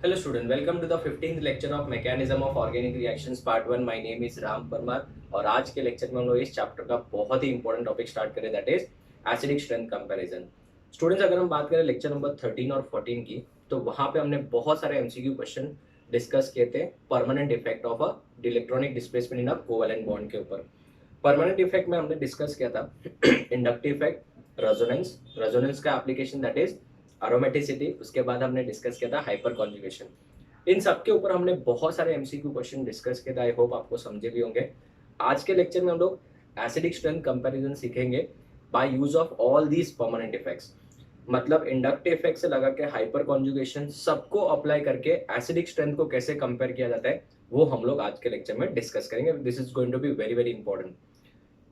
Hello student, welcome to the 15th lecture of Mechanism of Organic Reactions Part 1. My name is Ram Parmar और आज के lecture में हम लोग इस चैप्टर का बहुत ही इंपॉर्टेंट टॉपिक स्टार्ट करें, that is acidic strength comparison. Students, अगर हम बात करें लेक्चर नंबर 13 और 14 की, तो वहां पे हमने बहुत सारे एमसीक्यू क्वेश्चन डिस्कस किए थे permanent effect of a electronic displacement in a covalent bond के ऊपर। परमानेंट इफेक्ट में हमने डिस्कस किया था इंडक्टिव इफेक्ट, रेजोनेंस, रेजोनेंस का एप्लीकेशन दैट इज एरोमेटिसिटी। उसके बाद हमने डिस्कस किया था हाइपर कॉन्जुगेशन। इन सब के ऊपर हमने बहुत सारे एमसीक्यू क्वेश्चन डिस्कस किए थे, आई होप आपको समझे भी होंगे। आज के लेक्चर में हम लोग एसिडिक स्ट्रेंथ कंपैरिजन सीखेंगे by use of all these permanent effects. मतलब इंडक्टिव इफेक्ट से लगा के हाइपर कॉन्जुगेशन सबको अप्लाई करके एसिडिक स्ट्रेंथ को कैसे कंपेयर किया जाता है, वो हम लोग आज के लेक्चर में डिस्कस करेंगे। This is going to be very very important.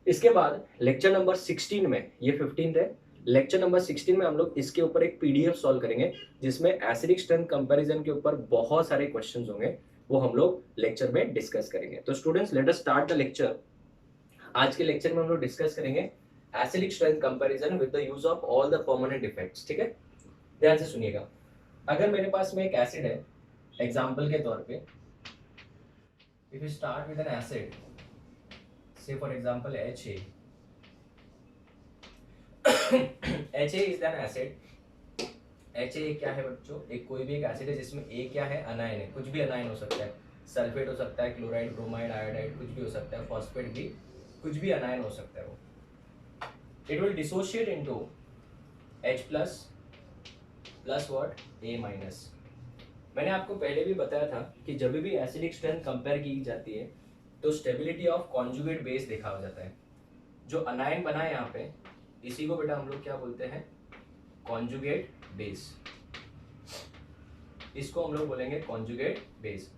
इसके बाद लेक्चर नंबर 16 में, ये 15 है, लेक्चर नंबर 16 में हम लोग इसके ऊपर एक पीडीएफ सॉल्व करेंगे जिसमें एसिडिक स्ट्रेंथ कंपैरिजन के ऊपर बहुत सारे क्वेश्चंस होंगे, वो हम लोग लेक्चर में डिस्कस करेंगे। तो students, let us start the lecture. आज के लेक्चर में हम लोग डिस्कस करेंगे acidic strength comparison with the use of all the permanent effects. ठीक है, ध्यान से सुनिएगा। अगर मेरे पास में एक एसिड है, एग्जांपल के तौर पे, if you start with N acid, say for example HA HA is an acid। HA क्या है बच्चों? एक कोई भी एक एसिड है जिसमें A क्या है? अनायन है। कुछ भी अनायन हो सकता है, सल्फेट हो सकता है, क्लोराइड, ब्रोमाइड, आयोडाइड, कुछ भी हो सकता है, फॉस्फेट भी, कुछ भी अनायन हो सकता है वो। It will dissociate into H plus plus what? A minus. मैंने आपको पहले भी बताया था कि जब भी एसिडिक स्ट्रेंथ कंपेयर की जाती है तो स्टेबिलिटी ऑफ कॉन्जुगेट बेस देखा हो जाता है। जो अनायन बना है यहाँ पे, इसी को बेटा हम लोग क्या बोलते हैं? Conjugate base. इसको हम लोग बोलेंगे कॉन्जुगेट बेस।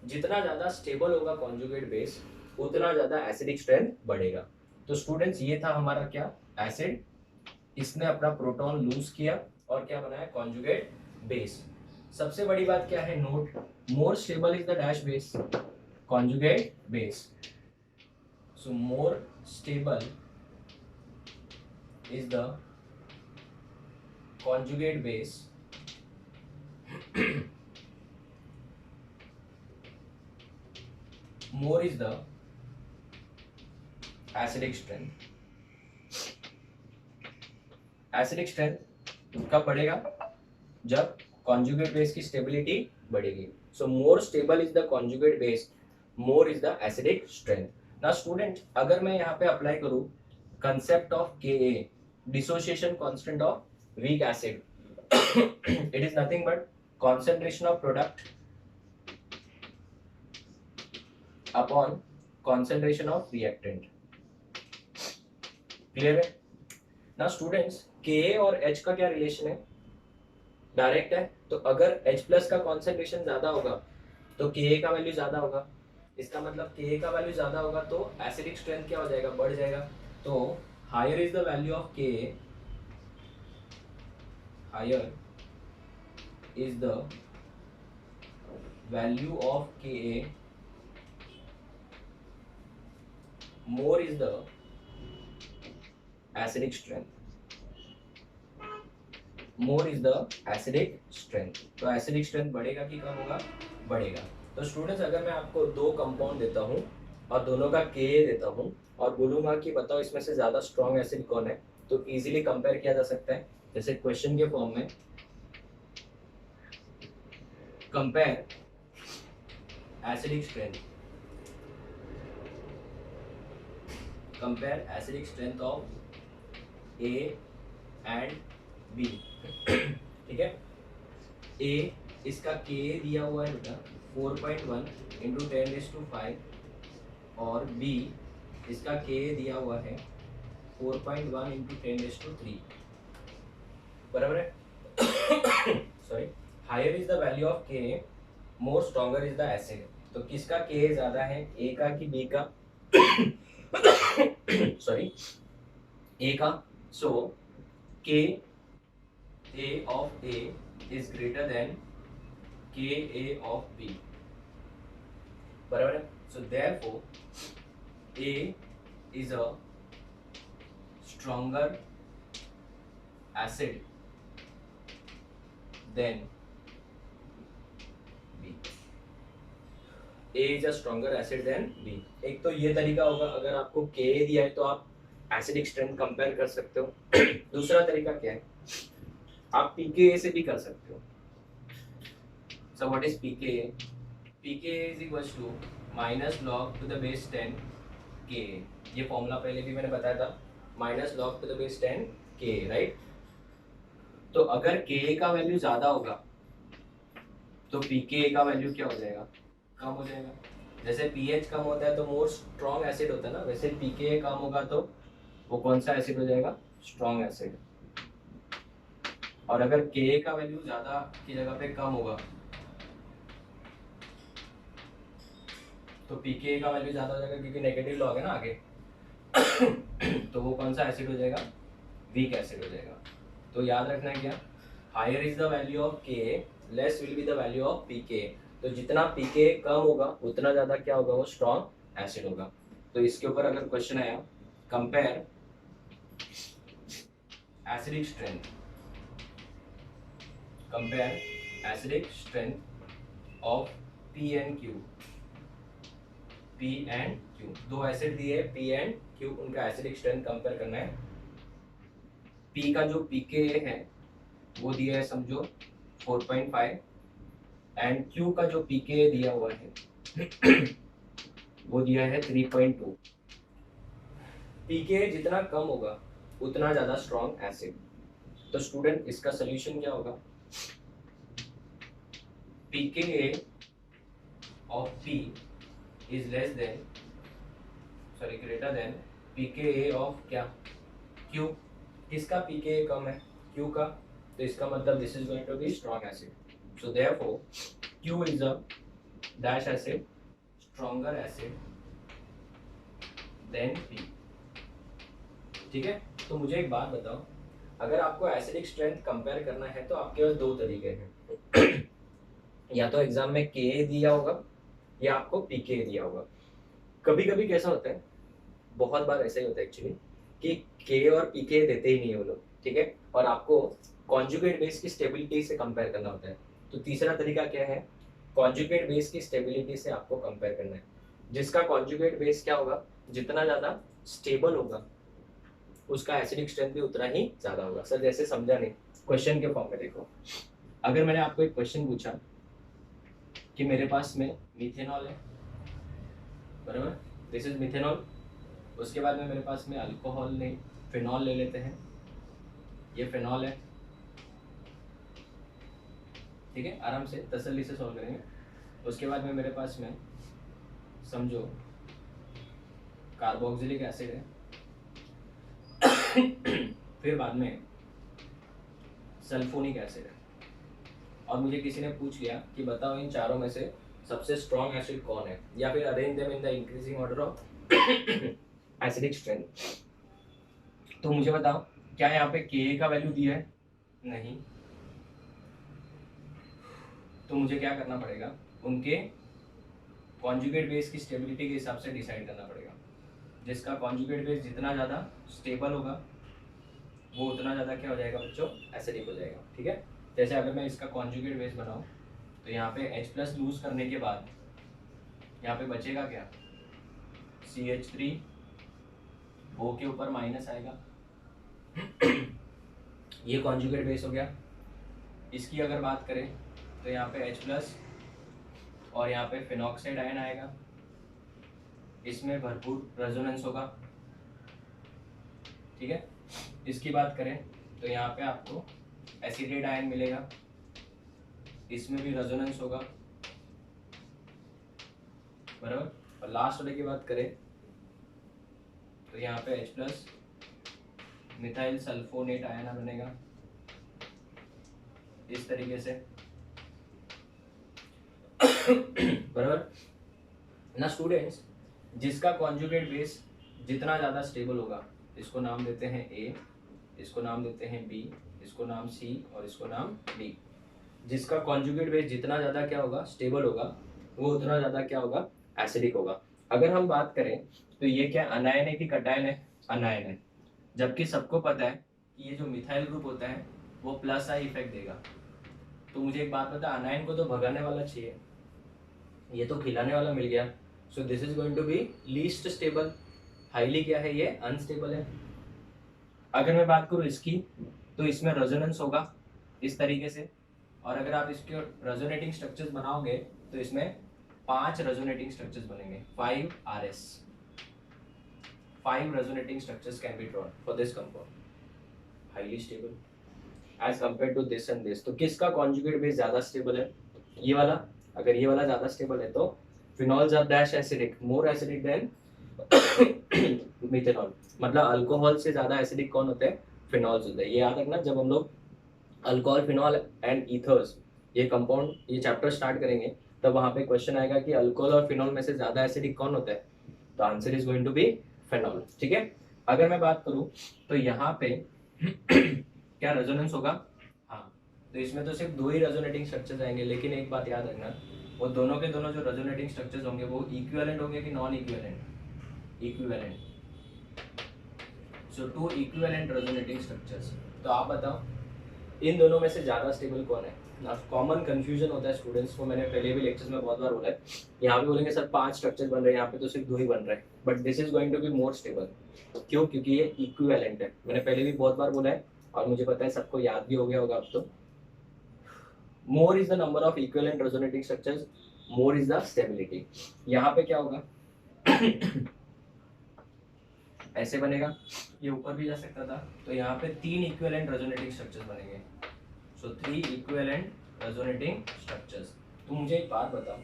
जितना ज्यादा स्टेबल होगा कॉन्जुगेट बेस, उतना ज्यादा एसिडिक स्ट्रेंथ बढ़ेगा। तो स्टूडेंट्स, ये था हमारा क्या? एसिड। इसने अपना प्रोटॉन लूज किया और क्या बनाया? Conjugate base. सबसे बड़ी बात क्या है? Note, more stable is the dash base, conjugate base. So more stable is the conjugate base more is the acidic strength। Acidic strength कब बढ़ेगा? जब कॉन्जुगेट बेस की स्टेबिलिटी बढ़ेगी। So more stable is the conjugate base, more is the acidic strength. Now student, अगर मैं यहाँ पे apply करूँ concept of K, dissociation constant of weak acid, it is nothing but concentration of product upon concentration of reactant। Clear है ना students? के और H का क्या रिलेशन है? डायरेक्ट है। तो अगर H प्लस का कॉन्सेंट्रेशन ज्यादा होगा तो के का वैल्यू ज्यादा होगा। इसका मतलब के का वैल्यू ज्यादा होगा तो एसिडिक स्ट्रेंथ क्या हो जाएगा? बढ़ जाएगा। तो higher is the value of K, higher is the value of K, more is the acidic strength, more is the acidic strength. तो एसिडिक स्ट्रेंथ बढ़ेगा कि कम होगा? बढ़ेगा। तो स्टूडेंट्स, अगर मैं आपको दो कंपाउंड देता हूँ और दोनों का के देता हूँ और बोलूंगा कि बताओ इसमें से ज्यादा स्ट्रॉन्ग एसिड कौन है, तो इजीली कंपेयर किया जा सकता है। जैसे क्वेश्चन के फॉर्म में, compare acidic strength, compare acidic strength of A and B. ठीक है, ए, इसका के दिया हुआ है बेटा 4.1 इंटू 10⁵ और बी, इसका के दिया हुआ है 4.1 इंटू 10⁵। बराबर है? Sorry, higher is the value of K, more stronger is the acid. तो किसका के ज्यादा है, ए का कि बी का? सॉरी, ए का। सो के A of A is greater than Ka of B। बराबर है? So therefore A is a stronger acid than A is a stronger acid than B। एक तो ये तरीका होगा, अगर आपको Ka दिया है तो आप एसिडिक स्ट्रेंथ कंपेयर कर सकते हो। दूसरा तरीका क्या है, आप pKa से भी कर सकते हो। So what is pKa? pKa is equals to minus log to the base 10 Ka। ये फॉर्मूला पहले भी मैंने बताया था, minus log to the base 10 Ka, right. तो अगर Ka का वैल्यू ज्यादा होगा तो pKa का वैल्यू क्या हो जाएगा, कम हो जाएगा। जैसे pH कम होता है तो मोर स्ट्रॉन्ग एसिड होता है ना, वैसे pKa कम होगा तो वो कौन सा एसिड हो जाएगा, स्ट्रॉन्ग एसिड। और अगर Ka का वैल्यू ज्यादा की जगह पे कम होगा तो pKa का वैल्यू ज्यादा हो जाएगा, क्योंकि नेगेटिव लॉग है ना आगे। तो वो कौन सा एसिड हो जाएगा, वीक एसिड हो जाएगा। तो याद रखना है क्या, higher is the value of Ka, less will be the value of pKa। तो जितना pKa कम होगा उतना ज्यादा क्या होगा, वो स्ट्रॉन्ग एसिड होगा। तो इसके ऊपर अगर क्वेश्चन आया, compare acidic strength, compare acidic strength of P and Q। P and Q, दो एसिड दिए P एंड Q, उनका एसिडिक स्ट्रेंथ कंपेयर करना है। P का जो pKa है वो दिया है समझो 4.5 एंड Q का जो pKa दिया हुआ है वो दिया है 3.2। pKa जितना कम होगा उतना ज्यादा स्ट्रॉन्ग एसिड। तो स्टूडेंट इसका सोल्यूशन क्या होगा, pKa of P is less than, sorry greater than pKa of क्या, Q। किसका pKa कम है, Q का, तो इसका मतलब this is going to be strong acid. So therefore Q is a dash acid, stronger acid than P। ठीक है। तो मुझे एक बात बताओ, अगर आपको एसिडिक स्ट्रेंथ कंपेयर करना है तो आपके पास दो तरीके हैं। या तो एग्जाम में Ka दिया होगा या आपको pKa दिया होगा। कभी कभी कैसा होता है, बहुत बार ऐसा ही होता है एक्चुअली, कि Ka और pKa देते ही नहीं है वो लोग, ठीक है, और आपको कॉन्जुगेट बेस की स्टेबिलिटी से कंपेयर करना होता है। तो तीसरा तरीका क्या है, कॉन्जुगेट बेस की स्टेबिलिटी से आपको कंपेयर करना है। जिसका कॉन्जुगेट बेस क्या होगा, जितना ज्यादा स्टेबल होगा उसका एसिडिक स्ट्रेंथ भी उतना ही ज्यादा होगा। सर जैसे समझा नहीं, क्वेश्चन के फॉर्म में देखो, अगर मैंने आपको एक क्वेश्चन पूछा कि मेरे पास में मिथेनॉल है, बराबर, दिस इज मिथेनॉल। उसके बाद में मेरे पास में अल्कोहल नहीं, फिनॉल ले लेते हैं, ये फिनॉल है, ठीक है, आराम से तसल्ली से सॉल्व करेंगे। उसके बाद में मेरे पास में समझो कार्बोक्सिलिक एसिड है, फिर बाद में सल्फोनिक एसिड है, और मुझे किसी ने पूछ लिया कि बताओ इन चारों में से सबसे स्ट्रॉन्ग एसिड कौन है, या फिर arrange them in the increasing order of acidic strength. तो मुझे बताओ क्या यहाँ पे Ka का वैल्यू दिया है, नहीं, तो मुझे क्या करना पड़ेगा, उनके कॉन्जुगेट बेस की स्टेबिलिटी के हिसाब से डिसाइड करना पड़ेगा। जिसका कॉन्जुगेट बेस जितना ज़्यादा स्टेबल होगा वो उतना ज़्यादा क्या हो जाएगा बच्चों, एसिडिक हो जाएगा, ठीक है। जैसे अगर मैं इसका कॉन्जुगेट बेस बनाऊँ तो यहाँ पे H+ लूज करने के बाद यहाँ पे बचेगा क्या, CH3, O के ऊपर माइनस आएगा, ये कॉन्जुगेट बेस हो गया। इसकी अगर बात करें तो यहाँ पे H+ और यहाँ पे फिनॉक्साइड आयन आएगा, इसमें भरपूर रेजोनेंस होगा, ठीक है। इसकी बात करें तो यहाँ पे आपको एसिडेट आयन मिलेगा, इसमें भी रेजोनेंस होगा, बराबर। और लास्ट वाले की बात करें तो यहाँ पे H+ मिथाइल सल्फोनेट आयन बनेगा इस तरीके से, बराबर ना स्टूडेंट्स। जिसका कॉन्जुगेट बेस जितना ज़्यादा स्टेबल होगा, इसको नाम देते हैं A, इसको नाम देते हैं B, इसको नाम C और इसको नाम D। जिसका कॉन्जुगेट बेस जितना ज़्यादा क्या होगा, स्टेबल होगा, वो उतना ज़्यादा क्या होगा, एसिडिक होगा। अगर हम बात करें तो ये क्या अनायन है कि कटायन है, अनायन है, जबकि सबको पता है कि ये जो मिथाइल ग्रुप होता है वो प्लस आई इफेक्ट देगा। तो मुझे एक बात बता, अनायन को तो भगाने वाला चाहिए, ये तो खिलाने वाला मिल गया, so this is going to be least stable, highly क्या है, ये अनस्टेबल है। अगर मैं बात करूँ इसकी, तो इसमें रेजोनेंस होगा इस तरीके से, और अगर आप इसके रेजोनेटिंग स्ट्रक्चर्स बनाओगे तो इसमें 5 रेजोनेटिंग स्ट्रक्चर्स बनेंगे, 5 RS, 5 resonating structures can be drawn for this compound, highly stable as compared to this and this। तो किसका conjugate base ज्यादा stable है, ये वाला। अगर ये वाला ज्यादा stable है तो phenols are dash acidic, more acidic than methanol। मतलब अल्कोहल से ज्यादा एसिडिक कौन होते हैं, फिनॉल्स होते हैं। ये याद रखना, जब हम लोग अल्कोहल, फिनॉल एंड ईथर्स ये कंपाउंड, ये चैप्टर स्टार्ट करेंगे, तब वहां पे क्वेश्चन आएगा कि अल्कोहल और फिनॉल में से ज्यादा एसिडिक कौन होता है, तो answer is going to be phenol. ठीक है। अगर मैं बात करूं तो यहाँ पे क्या रेजोनेंस होगा, हाँ, तो इसमें तो सिर्फ 2 ही रेजोनेटिंग स्ट्रक्चर्स आएंगे, लेकिन एक बात याद रखना, वो दोनों के दोनों जो रेजोनेटिंग स्ट्रक्चर्स होंगे वो इक्विवेलेंट होंगे कि नॉन इक्विवेलेंट, इक्विवेलेंट। सो 2 इक्विवेलेंट रेजोनेटिंग स्ट्रक्चर्स। तो आप बताओ इन दोनों में से ज्यादा स्टेबल कौन है। ना कॉमन कंफ्यूजन होता है स्टूडेंट्स को, मैंने पहले भी लेक्चर्स में बहुत बार बोला है, यहाँ पे बोलेंगे सर 5 स्ट्रक्चर बन रहे हैं, यहाँ पे तो सिर्फ 2 ही बन रहे हैं, but this is going to be more stable. क्यों? क्योंकि ये इक्विवेलेंट है, मैंने पहले भी बहुत बार बोला है, और मुझे पता है सबको याद भी हो गया होगा अब तो। मोर is the number of equivalent resonating structures, more is the stability. यहाँ पे क्या होगा ऐसे बनेगा, ये ऊपर भी जा सकता था, तो यहाँ पे 3 इक्विवेलेंट रेजोनेटिंग स्ट्रक्चर्स बनेंगे। सो 3 इक्विवेलेंट रेजोनेटिंग स्ट्रक्चर्स। तो मुझे एक बात बताओ,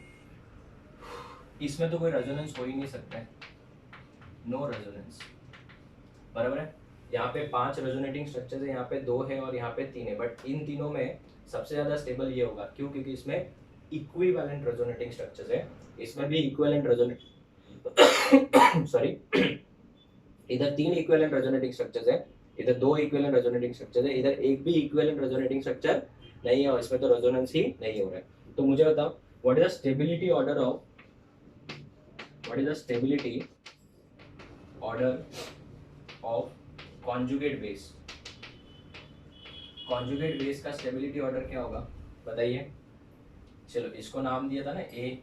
इसमें तो कोई रेजोनेंस हो ही नहीं सकता है, नो रेजोनेंस, बराबर है। यहाँ पे 5 रेजोनेटिंग स्ट्रक्चर्स है, यहाँ पे 2 है और यहाँ पे 3 है, बट इन तीनों में सबसे ज्यादा स्टेबल ये होगा। क्यों? क्योंकि इसमें इक्विवेलेंट रेजोनेटिंग स्ट्रक्चर्स है, इसमें भी इक्विवेलेंट रेजोनेट सॉरी इधर 3 इक्विवेलेंट रेजोनेटिंग स्ट्रक्चर्स है, इधर 2 इक्विवेलेंट रेजोनेटिंग स्ट्रक्चर है, इधर एक भी इक्विवेलेंट रेजोनेटिंग स्ट्रक्चर नहीं है, और इसमें तो रेजोनेंस ही नहीं हो रहा है। तो मुझे बताओ what is the stability order of, what is the stability order of conjugate base. Conjugate base का स्टेबिलिटी ऑर्डर क्या होगा बताइए। चलो इसको नाम दिया था ना ए,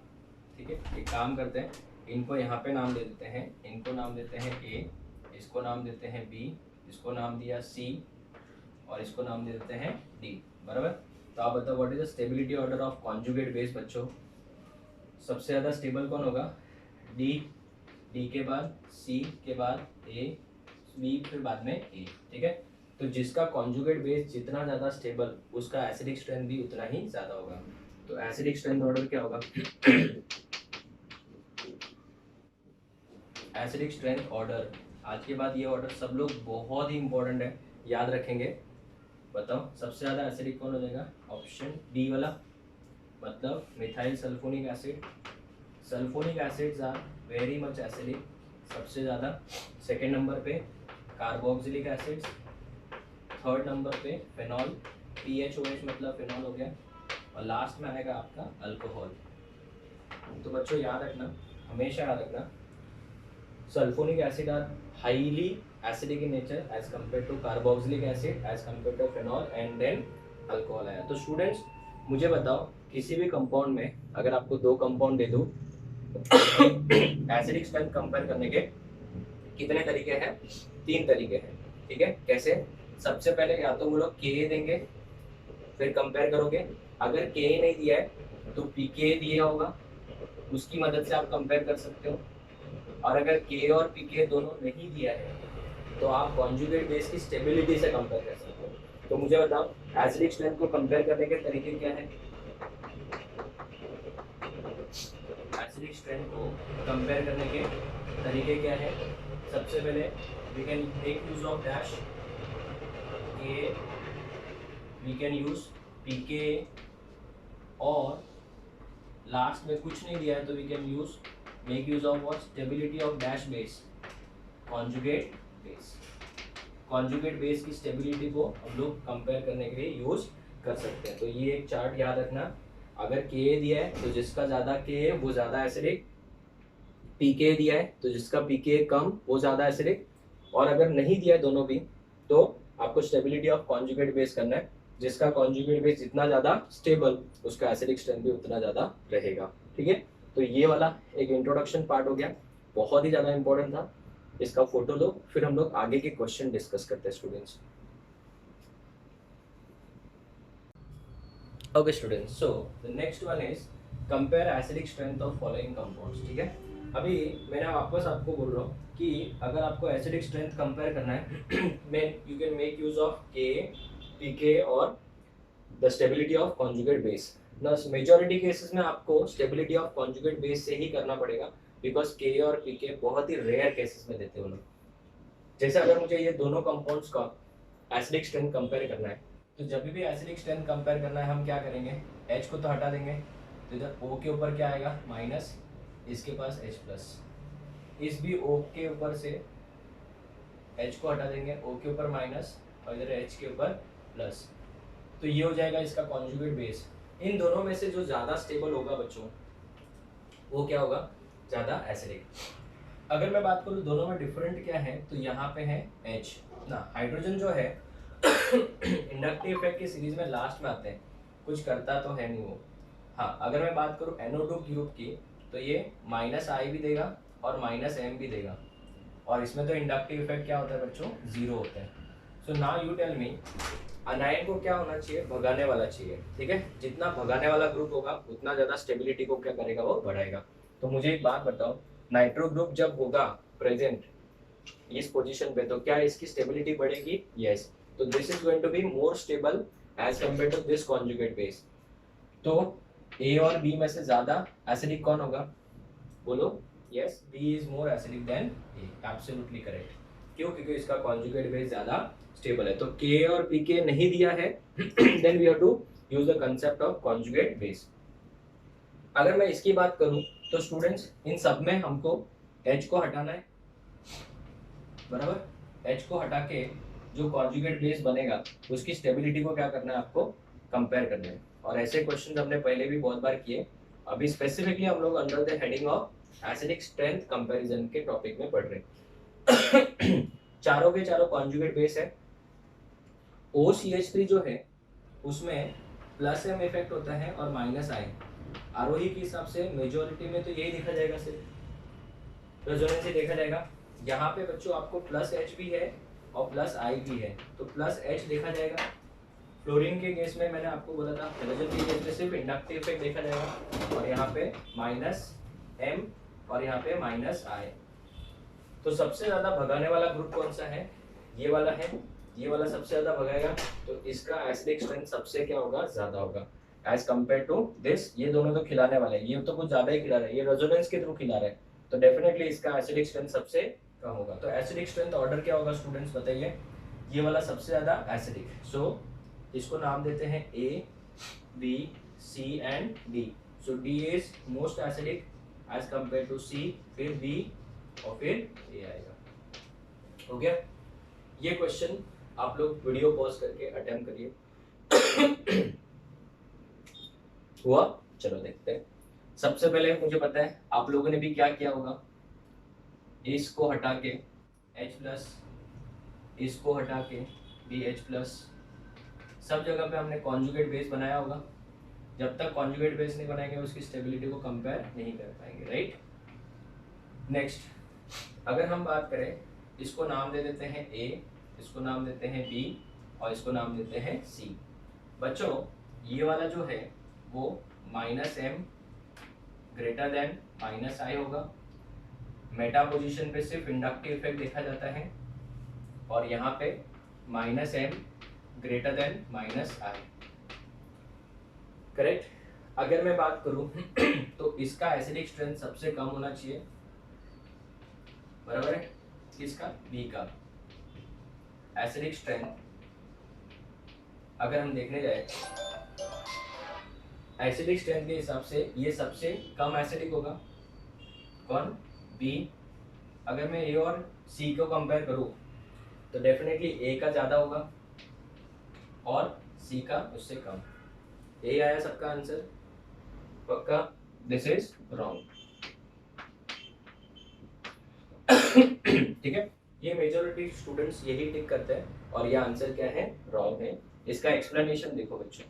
ठीक है, एक काम करते हैं, इनको यहाँ पे नाम दे देते हैं, इनको नाम देते हैं ए, इसको नाम देते हैं बी, इसको नाम दिया सी, और इसको नाम दे देते हैं डी, बराबर। तो आप बताओ what is the stability order of conjugate base बच्चों। सबसे ज़्यादा स्टेबल कौन होगा, डी, डी के बाद सी के बाद ए, बी फिर बाद में ए, ठीक है। तो जिसका कॉन्जुगेट बेस जितना ज़्यादा स्टेबल, उसका एसिडिक स्ट्रेंथ भी उतना ही ज़्यादा होगा। तो एसिडिक स्ट्रेंथ ऑर्डर क्या होगा एसिडिक स्ट्रेंथ ऑर्डर, आज के बाद ये ऑर्डर सब लोग बहुत ही इंपॉर्टेंट है, याद रखेंगे। बताओ सबसे ज़्यादा एसिडिक कौन हो जाएगा, ऑप्शन डी वाला, मतलब methyl sulphonic acid. Sulphonic acids are very much acidic, सबसे ज़्यादा। सेकेंड नंबर पे कार्बोक्सिलिक एसिड्स, थर्ड नंबर पे फिनॉल, PHOH मतलब फिनॉल हो गया, और लास्ट में आएगा आपका अल्कोहल। तो बच्चों याद रखना, हमेशा याद रखना, sulphonic acid are highly acidic in nature as compared to carboxylic acid, as compared to phenol, and then alcohol आया। तो स्टूडेंट्स मुझे बताओ, किसी भी कंपाउंड में अगर आपको 2 कंपाउंड दे दूं एसिडिक स्ट्रेंथ कंपेयर करने के कितने तरीके हैं, 3 तरीके हैं, ठीक है। कैसे? सबसे पहले या तो वो लोग Ka देंगे, फिर कंपेयर करोगे, अगर Ka नहीं दिया है तो pK दिया होगा, उसकी मदद से आप कंपेयर कर सकते हो, और अगर K और pK दोनों नहीं दिया है तो आप कॉन्जुगेट बेस की स्टेबिलिटी से कंपेयर कर सकते हो। तो मुझे बताओ एसिडिक स्ट्रेंथ को कंपेयर करने के तरीके क्या है, एसिडिक स्ट्रेंथ को कंपेयर करने के तरीके क्या है। सबसे पहले we can make use of dash K, we can use pK, और लास्ट में कुछ नहीं दिया है तो we can use make use of what, stability of dash base, conjugate base. Conjugate base की स्टेबिलिटी को हम लोग कंपेयर करने के लिए यूज कर सकते हैं। तो ये एक चार्ट याद रखना, अगर Ka दिया है तो जिसका ज़्यादा Ka है वो ज़्यादा एसिडिक, pK दिया है तो जिसका pK कम वो ज़्यादा एसिडिक, और अगर नहीं दिया है दोनों भी तो आपको स्टेबिलिटी ऑफ कॉन्जुगेट बेस करना है, जिसका कॉन्जुगेट बेस जितना ज़्यादा स्टेबल उसका एसिडिक स्ट्रेंथ भी उतना ज़्यादा रहेगा, ठीक है। तो ये वाला एक इंट्रोडक्शन पार्ट हो गया, बहुत ही ज़्यादा इंपॉर्टेंट था। इसका फोटो लो, फिर हम लोग आगे के क्वेश्चन डिस्कस करते हैं students. Okay students, so the next one is compare acidic strength of following compounds. ठीक है, अभी मैंने वापस आपको बोल रहा हूँ कि अगर आपको एसिडिक स्ट्रेंथ कंपेयर करना है you can make use of के, पीके और the stability of conjugate base. ना मेजॉरिटी केसेस में आपको स्टेबिलिटी ऑफ कॉन्जुगेट बेस से ही करना पड़ेगा, बिकॉज के और पीके बहुत ही रेयर केसेस में देते हैं लोग। जैसे अगर मुझे ये दोनों कंपाउंड्स का एसिडिक स्ट्रेंथ कंपेयर करना है, तो जब भी एसिडिक स्ट्रेंथ कंपेयर करना है हम क्या करेंगे, H को तो हटा देंगे, तो इधर O के ऊपर क्या आएगा माइनस, इसके पास H प्लस, इस भी O के ऊपर से H को हटा देंगे, O के ऊपर माइनस और इधर H के ऊपर प्लस, तो ये हो जाएगा इसका कॉन्जुगेट बेस। इन दोनों में से जो ज़्यादा स्टेबल होगा बच्चों वो क्या होगा, ज़्यादा एसिडिक। अगर मैं बात करूँ दोनों में डिफरेंट क्या है, तो यहाँ पे है H ना, हाइड्रोजन जो है इंडक्टिव इफेक्ट की सीरीज में लास्ट में आते हैं, कुछ करता तो है नहीं वो। हाँ, अगर मैं बात करूँ NO2 ग्रुप की, तो ये माइनस आई भी देगा और माइनस एम भी देगा, और इसमें तो इंडक्टिव इफेक्ट क्या होता है बच्चों, जीरो होता है। So now you tell me, anion को क्या होना चाहिए, भगाने वाला चाहिए। ठीक है, जितना भगाने वाला ग्रुप होगा उतना ज़्यादा स्टेबिलिटी को क्या करेगा, वो बढ़ाएगा। तो मुझे एक बात बताओ, नाइट्रो ग्रुप जब होगा प्रेजेंट इस पोजीशन पे, तो क्या इसकी स्टेबिलिटी बढ़ेगी? यस। तो this is going to be more stable as compared to this conjugate base. तो ए और बी में से ज्यादा एसिडिक कौन होगा, बोलो? Yes, B is more acidic than A, absolutely correct. क्यों? क्योंकि इसका कॉन्जुगेट बेस ज्यादा स्टेबल है। तो के और पी के नहीं दिया है then we have to use the concept of conjugate base. अगर मैं इसकी बात करूं तो स्टूडेंट्स इन सब में हमको H को हटाना है, बराबर। H को हटा के जो कॉन्जुगेट बेस बनेगा उसकी स्टेबिलिटी को क्या करना है, आपको कंपेयर करना है। और ऐसे क्वेश्चन हमने पहले भी बहुत बार किए, अभी स्पेसिफिकली हम लोग under the heading of acidic strength comparison के टॉपिक में पढ़ रहे हैं। चारों के चारों कॉन्जुगेट बेस है। OCH3 जो है उसमें प्लस एम इफेक्ट होता है और माइनस आई। आरोही के हिसाब से मेजोरिटी में तो यही देखा जाएगा, सिर्फ रेजोनेंस से देखा जाएगा। यहाँ पे बच्चों आपको प्लस H भी है और प्लस I भी है, तो प्लस H देखा जाएगा। फ्लोरीन के केस में मैंने आपको बोला था, हाइड्रोजन के केस में सिर्फ इंडक्टिव इफेक्ट देखा जाएगा, और यहाँ पे माइनस M और यहाँ पे माइनस I। तो सबसे ज्यादा भगाने वाला ग्रुप कौन सा है, ये वाला है। ये वाला सबसे ज्यादा भगाएगा, तो इसका एसिडिक स्ट्रेंथ सबसे क्या होगा, ज्यादा होगा एज कंपेयर टू दिस। ये दोनों तो खिलाने वाले हैं, ये तो कुछ ज्यादा ही खिला रहे हैं, ये रेजोनेंस के थ्रू खिला रहे हैं, तो डेफिनेटली इसका एसिडिक स्ट्रेंथ सबसे कम होगा। तो एसिडिक स्ट्रेंथ ऑर्डर क्या होगा स्टूडेंट्स, बताइए? ये वाला सबसे ज्यादा एसिडिक, सो इसको नाम देते हैं A, B, C and D। So D is most acidic as compared to C, फिर B और फिर A आएगा। हो गया? ये क्वेश्चन आप लोग वीडियो पॉज करके अटेम्प्ट करिए। हुआ? चलो देखते हैं। सबसे पहले मुझे पता है आप लोगों ने भी क्या किया होगा, इसको हटा के H प्लस, इसको हटा के BH प्लस, सब जगह पे हमने कॉन्जुगेट बेस बनाया होगा। जब तक कॉन्जुगेट बेस नहीं बनाएंगे उसकी स्टेबिलिटी को कंपेयर नहीं कर पाएंगे, राइट? नेक्स्ट, अगर हम बात करें, इसको नाम दे देते हैं A, इसको नाम देते हैं B और इसको नाम देते हैं C। बच्चों ये वाला जो है वो minus M greater than minus I होगा। मेटा पोजीशन पे सिर्फ इंडक्टिव इफेक्ट देखा जाता है, और यहाँ पे minus M greater than minus I, correct? अगर मैं बात करूं तो इसका एसिडिक स्ट्रेंथ सबसे कम होना चाहिए, बराबर है? किसका? B का एसिडिक स्ट्रेंथ अगर हम देखने जाए, एसिडिक स्ट्रेंथ के हिसाब से ये सबसे कम एसिडिक होगा। कौन? B। अगर मैं A और C को कंपेयर करूं तो डेफिनेटली A का ज़्यादा होगा और C का उससे कम। A आया सबका आंसर, पक्का? This is wrong. ठीक है, ये मेजॉरिटी स्टूडेंट्स यही टिक करते हैं और ये आंसर क्या है, रॉन्ग है। इसका एक्सप्लेनेशन देखो बच्चों,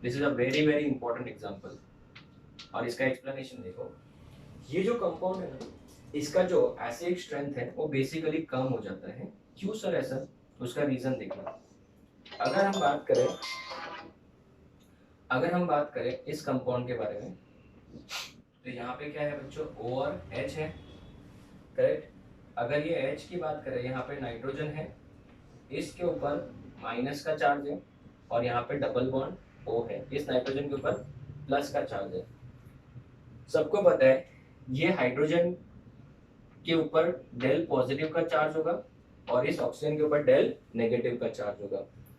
this is a very very important example. और इसका एक्सप्लेनेशन देखो, ये जो कंपाउंड है ना, इसका जो एसिडिक स्ट्रेंथ है वो बेसिकली कम हो जाता है। क्यों सर ऐसा? उसका रीजन देखना। अगर हम बात करें इस कंपाउंड के बारे में, तो यहाँ पे क्या है बच्चों, O और H है, करेक्ट। अगर ये H की बात करें, यहाँ पे नाइट्रोजन है, इसके ऊपर माइनस का चार्ज है, और यहाँ पे डबल बॉन्ड O है, इस नाइट्रोजन के ऊपर प्लस का चार्ज है। सबको पता है ये हाइड्रोजन के ऊपर डेल पॉजिटिव का चार्ज होगा और इस ऑक्सीजन के ऊपर डेल नेगेटिव का चार्ज होगा।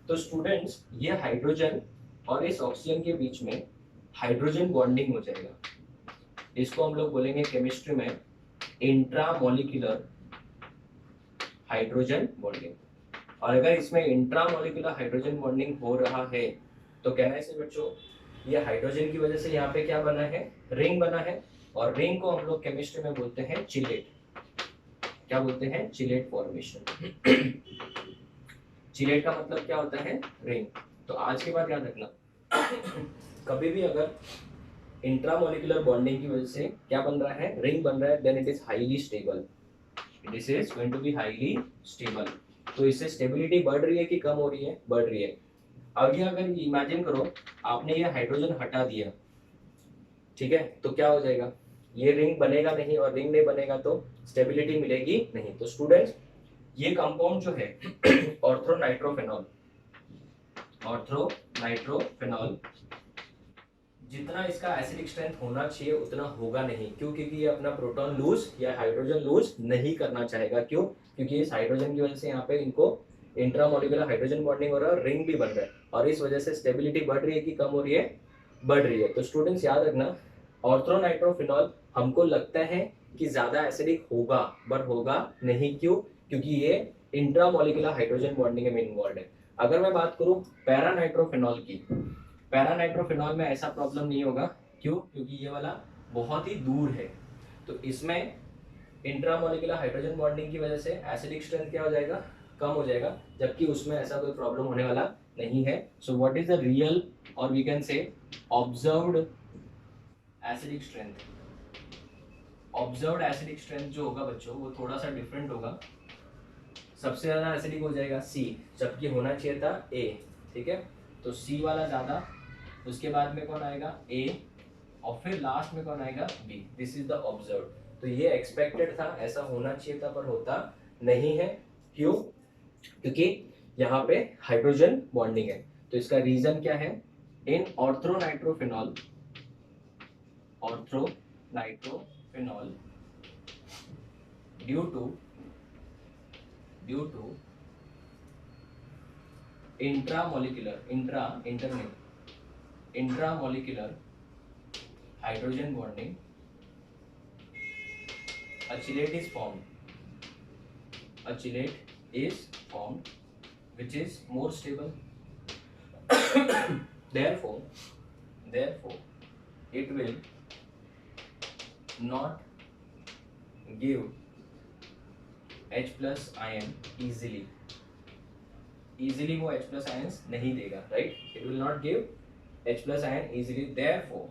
तो स्टूडेंट्स, ये हाइड्रोजन और इस ऑक्सीजन के बीच में हाइड्रोजन बॉन्डिंग हो जाएगा। इसको हम लोग बोलेंगे केमिस्ट्री में इंट्रामोलिकुलर हाइड्रोजन बॉन्डिंग। और अगर इसमें इंट्रामोलिकुलर हाइड्रोजन बॉन्डिंग हो रहा है तो कहना है बच्चों, ये हाइड्रोजन की वजह से यहाँ पे क्या बना है, रिंग बना है, और रिंग को हम लोग केमिस्ट्री में बोलते हैं चिलेट। क्या बोलते हैं? Chelate formation. चिलेट का मतलब क्या होता है? रिंग। तो आज के बाद याद रखना, कभी भी अगर इंट्रामोलिकुलर बॉन्डिंग की वजह से क्या बन रहा है, रिंग बन रहा है, then it is highly stable. This is going to be highly stable. तो इससे स्टेबिलिटी बढ़ रही है कि कम हो रही है? बढ़ रही है। अब ये अगर इमेजिन करो आपने ये हाइड्रोजन हटा दिया, ठीक है, तो क्या हो जाएगा, ये रिंग बनेगा नहीं, और रिंग नहीं बनेगा तो स्टेबिलिटी मिलेगी नहीं। तो स्टूडेंट्स, ये कंपाउंड जो है ऑर्थोनाइट्रोफेनॉल, जितना इसका एसिडिक स्ट्रेंथ होना चाहिए उतना होगा नहीं। क्यों? क्योंकि ये अपना प्रोटॉन लूज या हाइड्रोजन लूज नहीं करना चाहेगा। क्यों? क्योंकि इस हाइड्रोजन की वजह से यहाँ पे इनको इंट्रामोलिकुलर हाइड्रोजन बॉन्डिंग हो रहा है, रिंग भी बन रहा है, और इस वजह से स्टेबिलिटी बढ़ रही है कि कम हो रही है? बढ़ रही है। तो स्टूडेंट्स याद रखना, ऑर्थोनाइट्रोफेनॉल हमको लगता है कि ज्यादा एसिडिक होगा, बट होगा नहीं। क्यों? क्योंकि ये इंट्रामोलिकुलर हाइड्रोजन बॉन्डिंग में इन्वॉल्व है। अगर मैं बात करूं पैरानाइट्रोफेनॉल की, पैरानाइट्रोफेनॉल में ऐसा प्रॉब्लम नहीं होगा। क्यों? क्योंकि ये वाला बहुत ही दूर है। तो इसमें इंट्रामोलिकुलर हाइड्रोजन बॉन्डिंग की वजह से एसिडिक स्ट्रेंथ क्या हो जाएगा, कम हो जाएगा, जबकि उसमें ऐसा कोई प्रॉब्लम होने वाला नहीं है। So what is the real और we can say observed acidic strength? Observed acidic strength जो होगा बच्चों, वो थोड़ा सा डिफरेंट होगा। सबसे ज्यादा एसिडिक हो जाएगा C, जबकि होना चाहिए था A, ठीक है। तो C वाला ज्यादा, उसके बाद में कौन आएगा? A, और फिर लास्ट में कौन आएगा? B। This is the observe. तो ये एक्सपेक्टेड था, ऐसा होना चाहिए था, पर होता नहीं है। क्यों? क्योंकि यहाँ पे हाइड्रोजन बॉन्डिंग है। तो इसका रीजन क्या है? In orthonitrophenol due to intramolecular hydrogen bonding, a chelate is formed which is more stable. therefore it will not give H plus ion easily वो H plus ions नहीं देगा, right? It will not give H plus ion easily. therefore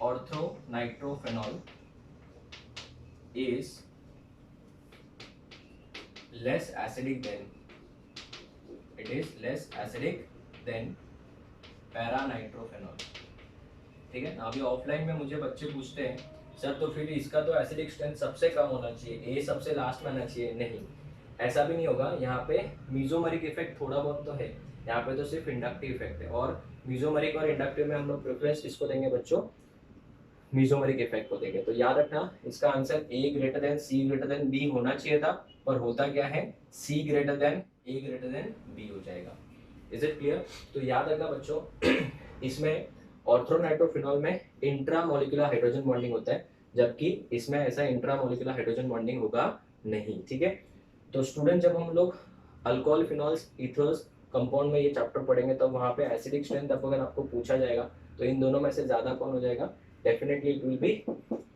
orthonitrophenol is less acidic than पैरानाइट्रोफेनॉल। ठीक है ना। अभी offline में मुझे बच्चे पूछते हैं, सर तो फिर इसका तो एसिडिक स्ट्रेंथ सबसे कम होना चाहिए, ए सबसे लास्ट में आना चाहिए। नहीं, ऐसा भी नहीं होगा। यहाँ पे मीजोमरिक इफेक्ट थोड़ा बहुत तो है, यहाँ पे तो सिर्फ इंडक्टिव इफेक्ट है। और मीजोमरिक और इंडक्टिव में हम लोग प्रेफरेंस किसको देंगे बच्चों? मीजोमरिक इफेक्ट को देंगे। तो याद रखना, इसका answer A greater than C greater than B होना चाहिए था, पर होता क्या है? C greater than A greater than B हो जाएगा। Is it clear? तो याद रखना बच्चों, इसमें ऑर्थोनाइट्रोफेनॉल में इंट्रामोलिकुलर हाइड्रोजन बॉन्डिंग होता है, जबकि इसमें ऐसा इंट्रामोलिकुलर हाइड्रोजन बॉन्डिंग होगा नहीं। ठीक है। तो स्टूडेंट, जब हम लोग अल्कोहल, फिनॉल्स, इथर्स कंपाउंड में ये चैप्टर पढ़ेंगे, तब वहाँ पे एसिडिक स्ट्रेंथ अगर आपको पूछा जाएगा तो इन दोनों में से ज्यादा कौन हो जाएगा? डेफिनेटली इट विल बी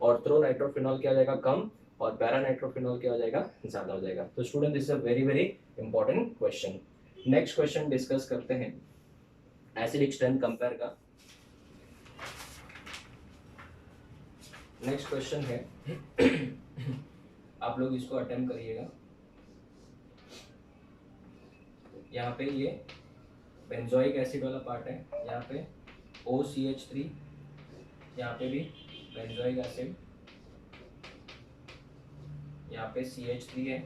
ऑर्थोनाइट्रोफेनॉल क्या हो जाएगा? कम, और पैरानाइट्रोफेनॉल क्या हो जाएगा? ज्यादा हो जाएगा। तो student, this is a very very important question. Next question discuss करते हैं एसिडिक स्ट्रेंथ कंपेयर का। नेक्स्ट क्वेश्चन है आप लोग इसको अटेम्प्ट करिएगा। यहाँ पे ये बेंजोइक एसिड वाला पार्ट है, यहाँ पे OCH3, यहाँ पे भी बेंजोइक एसिड, यहाँ पे CH3 है,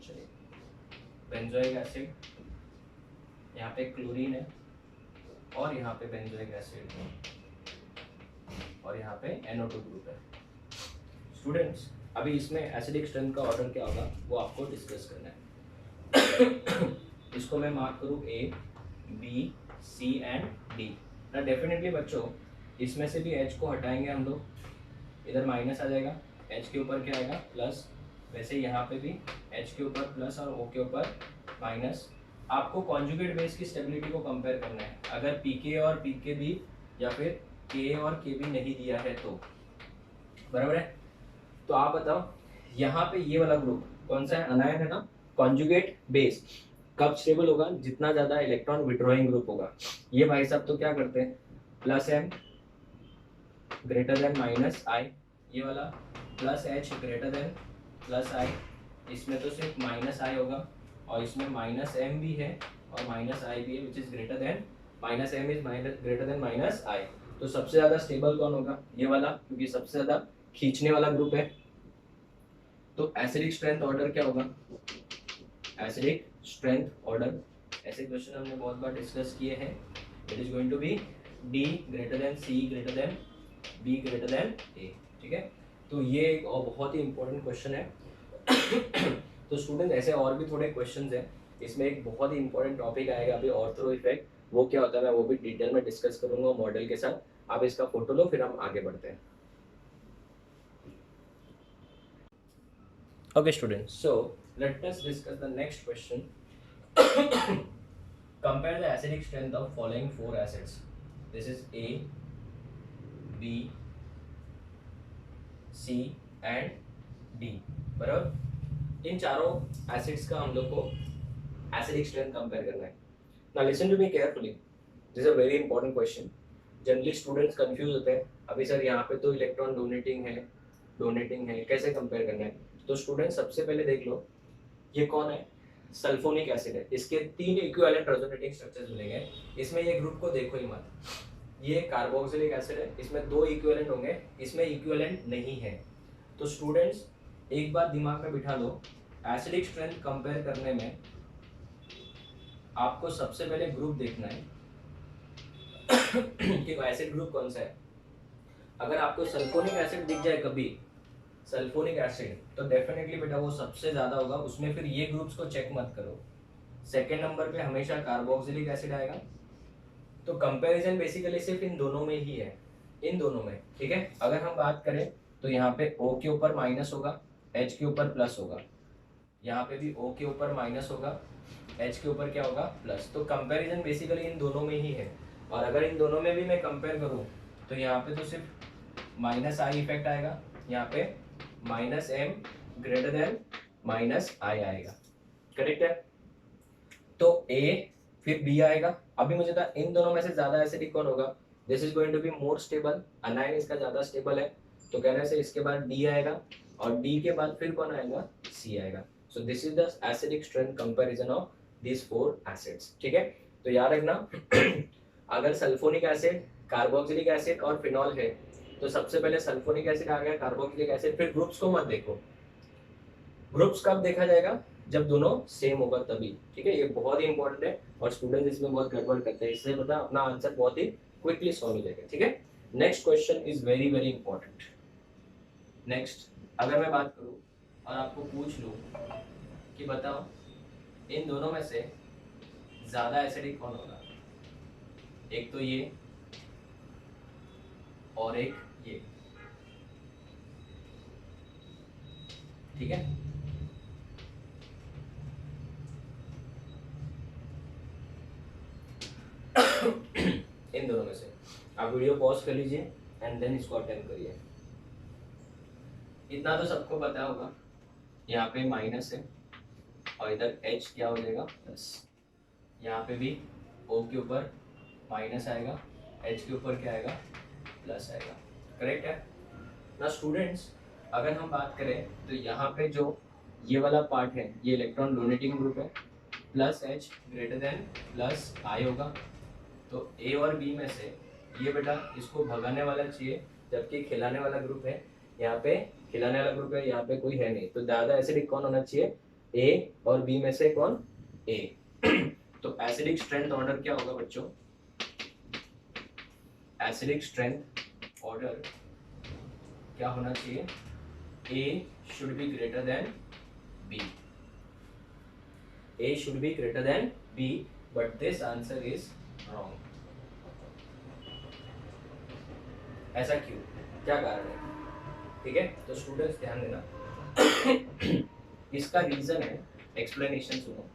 चलिए बेंजोइक एसिड, यहाँ पे क्लोरीन है, और यहाँ पे बेंजोइक एसिड है, और यहाँ पे NO2 ग्रुप है। स्टूडेंट्स अभी इसमें एसिडिक स्ट्रेंथ का ऑर्डर क्या होगा वो आपको डिस्कस करना है। इसको मैं मार्क करूँ A, B, C and D ना। डेफिनेटली बच्चों इसमें से भी H को हटाएंगे हम लोग, इधर माइनस आ जाएगा, H के ऊपर क्या आएगा प्लस, वैसे यहाँ पे भी H के ऊपर प्लस और O के ऊपर माइनस। आपको कॉन्जुगेट बेस की स्टेबिलिटी को कंपेयर करना है, अगर pK और pKb या फिर Ka और Kb नहीं दिया है तो, बराबर है। तो आप बताओ यहाँ पे ये वाला ग्रुप कौन सा है, अनायन है ना। कॉन्जुगेट बेस कब स्टेबल होगा, जितना ज्यादा इलेक्ट्रॉन विड्रॉइंग ग्रुप होगा। ये भाई साहब तो क्या करते हैं, plus M greater than minus I, ये वाला plus H greater than plus I, इसमें तो सिर्फ माइनस I होगा, और इसमें माइनस M भी है और माइनस I भी है, which is greater than minus M is minus greater than minus I। तो सबसे ज्यादा स्टेबल कौन होगा, ये वाला, क्योंकि सबसे ज्यादा खींचने वाला ग्रुप है। तो एसिडिक स्ट्रेंथ ऑर्डर क्या होगा, एसिडिक स्ट्रेंथ ऑर्डर, ऐसे क्वेश्चन हमने बहुत बार डिस्कस किए हैं। It is going to be D greater than C greater than B greater than A, ठीक है। तो ये एक और बहुत ही इंपॉर्टेंट क्वेश्चन है। तो स्टूडेंट ऐसे और भी थोड़े क्वेश्चंस हैं, इसमें एक बहुत ही इंपॉर्टेंट टॉपिक आएगा अभी, ऑर्थो इफेक्ट, वो क्या होता है मैं वो भी डिटेल में डिस्कस करूंगा मॉडल के साथ। आप इसका फोटो लो फिर हम आगे बढ़ते हैं। Okay students, so let us discuss the next question. Compare the acidic strength of following 4 acids. This is A, B, C and D, बराबर। इन चारों एसिड्स का हम लोग को एसिडिक स्ट्रेंथ कंपेयर करना है। Now listen to me carefully. This is a very important question. Generally students confuse होते हैं, अभी सर यहाँ पे तो इलेक्ट्रॉन डोनेटिंग है, कैसे कंपेयर करना है। तो स्टूडेंट सबसे पहले देख लो, ये कौन है, सल्फोनिक एसिड है। इसके 3 इक्विवेलेंट रेजोनेटिंग स्ट्रक्चर्स मिलेंगे। इसमें ये ग्रुप को देखो ही मत, ये कार्बोक्सिलिक एसिड है, इसमें 2 इक्विवेलेंट होंगे, इसमें इक्विवेलेंट नहीं है। तो स्टूडेंट्स एक बात दिमाग में बिठा लो, एसिडिक स्ट्रेंथ कंपेयर करने में आपको सबसे पहले ग्रुप देखना है कि एसिड ग्रुप कौन सा है। अगर आपको सल्फोनिक एसिड दिख जाए कभी, सल्फोनिक एसिड, तो डेफिनेटली बेटा वो सबसे ज्यादा होगा उसमें। फिर ये ग्रुप्स को चेक मत करो, सेकेंड नंबर पे हमेशा कार्बोक्सिलिक एसिड आएगा। तो कंपैरिजन बेसिकली सिर्फ इन दोनों में ही है, इन दोनों में, ठीक है। अगर हम बात करें तो यहाँ पे O के ऊपर माइनस होगा, H के ऊपर प्लस होगा, यहाँ पे भी O के ऊपर माइनस होगा, H के ऊपर क्या होगा प्लस। तो कंपैरिजन बेसिकली इन दोनों में ही है। और अगर इन दोनों में भी मैं कंपेयर करूँ तो यहाँ पे तो सिर्फ माइनस I इफेक्ट आएगा, यहाँ पे minus M greater than minus I आएगा, करेक्ट है। तो A फिर B आएगा। अभी मुझे था इन दोनों में से ज्यादा एसिडिक कौन होगा, this is going to be more stable, anion इसका ज्यादा स्टेबल है, तो कहने से इसके बाद D आएगा, और D के बाद फिर कौन आएगा, C आएगा। सो this is the acidic strength comparison of this 4 acids, ठीक है। तो याद रखना अगर सल्फोनिक एसिड, कार्बोक्सिलिक एसिड और फिनॉल है तो सबसे पहले सल्फोनिक एसिड आ गया, कार्बोक्सिलिक एसिड, फिर ग्रुप्स को मत देखो। ग्रुप्स कब देखा जाएगा, जब दोनों सेम होगा तभी, ठीक है। ये बहुत ही इंपॉर्टेंट है और स्टूडेंट्स इसमें बहुत गड़बड़ करते हैं, इससे पता अपना आंसर बहुत ही क्विकली सॉल्व हो जाएगा, ठीक है। Next question is very very important. Next अगर मैं बात करूं और आपको पूछ लूं कि बताओ इन दोनों में से ज्यादा एसिडिक कौन होगा, एक तो ये और एक ये, ठीक है। इन दोनों में से आप वीडियो पॉज कर लीजिए एंड देन इसको अटेम्प्ट करिए। इतना तो सबको पता होगा, यहाँ पे माइनस है और इधर H क्या हो जाएगा प्लस, यहाँ पे भी O के ऊपर माइनस आएगा, H के ऊपर क्या आएगा प्लस आएगा, करेक्ट है ना स्टूडेंट्स। अगर हम बात करें तो यहाँ पे जो ये वाला पार्ट है ये इलेक्ट्रॉन डोनेटिंग ग्रुप है, plus H greater than plus I होगा। तो ए और बी में से ये बेटा इसको भगाने वाला चाहिए, जबकि खिलाने वाला ग्रुप है, यहाँ पे खिलाने वाला ग्रुप है, यहाँ पे कोई है नहीं, तो ज़्यादा एसिडिक कौन होना चाहिए, ए और बी में से कौन, ए। तो एसिडिक स्ट्रेंथ ऑर्डर क्या होगा बच्चों, एसिडिक स्ट्रेंथ ऑर्डर क्या होना चाहिए, A should be greater than B, A should be greater than B, but this answer is wrong. ऐसा क्यों, क्या कारण है, ठीक है। तो स्टूडेंट्स ध्यान देना इसका रीजन है, एक्सप्लेनेशन सुनो।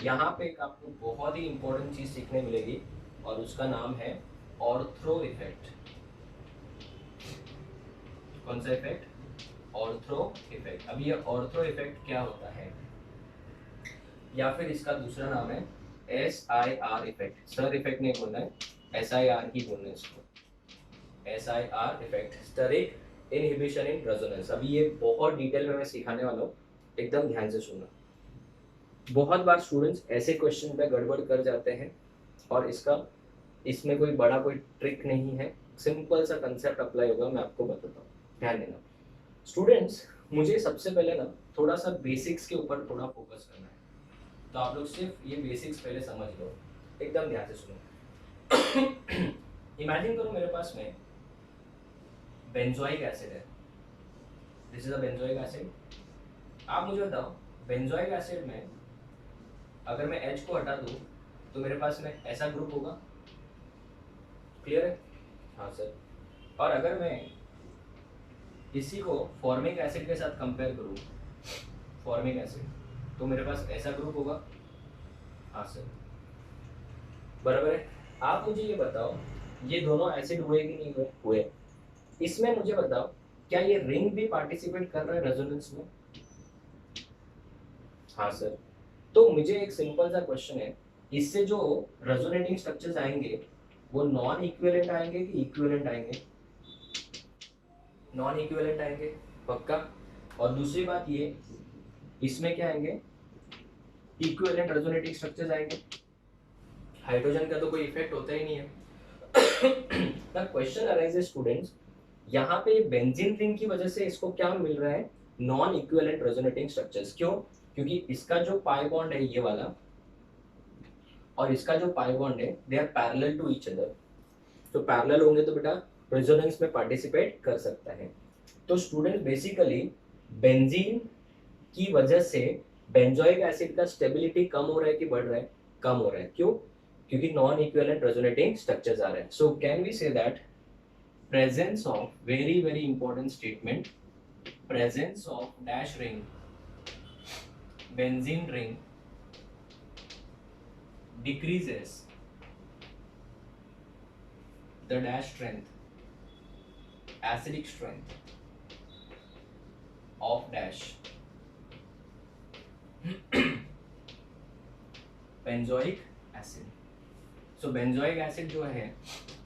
यहाँ पे एक आपको बहुत ही इंपॉर्टेंट चीज सीखने मिलेगी और उसका नाम है ऑर्थो इफेक्ट। कौन सा इफेक्ट, ऑर्थो इफेक्ट। अब ये ऑर्थो इफेक्ट क्या होता है, या फिर इसका दूसरा नाम है SIR इफेक्ट। सर इफेक्ट नहीं बोलना है, SIR ही बोलना है इसको, SIR effect, steric inhibition in resonance. अभी ये बहुत डिटेल में मैं सिखाने वाला हूँ, एकदम ध्यान से सुनना। बहुत बार स्टूडेंट्स ऐसे क्वेश्चन पे गड़बड़ कर जाते हैं और इसमें कोई बड़ा कोई ट्रिक नहीं है, सिंपल सा कंसेप्ट अप्लाई होगा, मैं आपको बताता हूँ, ध्यान देना स्टूडेंट्स। मुझे सबसे पहले ना थोड़ा सा बेसिक्स के ऊपर थोड़ा फोकस करना है, तो आप लोग सिर्फ ये बेसिक्स पहले समझ लो, एकदम ध्यान से सुनो। इमेजिन करो मेरे पास में बेंजोइक एसिड है, this is a benzoic acid. आप मुझे बताओ बेंजोइक एसिड में अगर मैं H को हटा दूं तो मेरे पास में ऐसा ग्रुप होगा, क्लियर है, हाँ सर। और अगर मैं इसी को फॉर्मिक एसिड के साथ कंपेयर करूं, फॉर्मिक एसिड, तो मेरे पास ऐसा ग्रुप होगा, हाँ सर, बराबर है। आप मुझे ये बताओ ये दोनों एसिड हुए कि नहीं हुए, हुए। इसमें मुझे बताओ क्या ये रिंग भी पार्टिसिपेट कर रहा है रेजोनेंस में, हाँ सर। तो मुझे एक सिंपल सा क्वेश्चन है, इससे जो रेजोनेटिंग स्ट्रक्चर्स आएंगे वो नॉन इक्विवेलेंट आएंगे कि इक्विवेलेंट आएंगे, नॉन इक्विवेलेंट आएंगे पक्का। और दूसरी बात ये, इसमें क्या आएंगे, इक्विवेलेंट रेजोनेटिंग स्ट्रक्चर्स आएंगे, हाइड्रोजन का तो कोई इफेक्ट होता ही नहीं है। द क्वेश्चन अराइजेस स्टूडेंट्स, यहाँ पे बेंजीन रिंग की वजह से इसको क्या मिल रहा है, नॉन इक्विवेलेंट रेजोनेटिंग स्ट्रक्चर्स। क्यों, क्योंकि इसका जो पाई बॉन्ड है ये वाला और इसका जो पाई बॉन्ड है they are parallel to each other, तो पैरेलल होंगे तो बेटा रेजोनेंस में पार्टिसिपेट कर सकता है। तो स्टूडेंट बेसिकली बेंजीन की वजह से बेंजोइक एसिड का स्टेबिलिटी कम हो रहा है कि बढ़ रहा है, कम हो रहा है। क्यों, क्योंकि नॉन इक्विवेलेंट रेजोनेटिंग स्ट्रक्चर्स आ रहे हैं। So can we say that presence of very important statement, presence of dash ring, benzene ring decreases the dash strength, acidic strength of dash benzoic acid। so benzoic acid जो है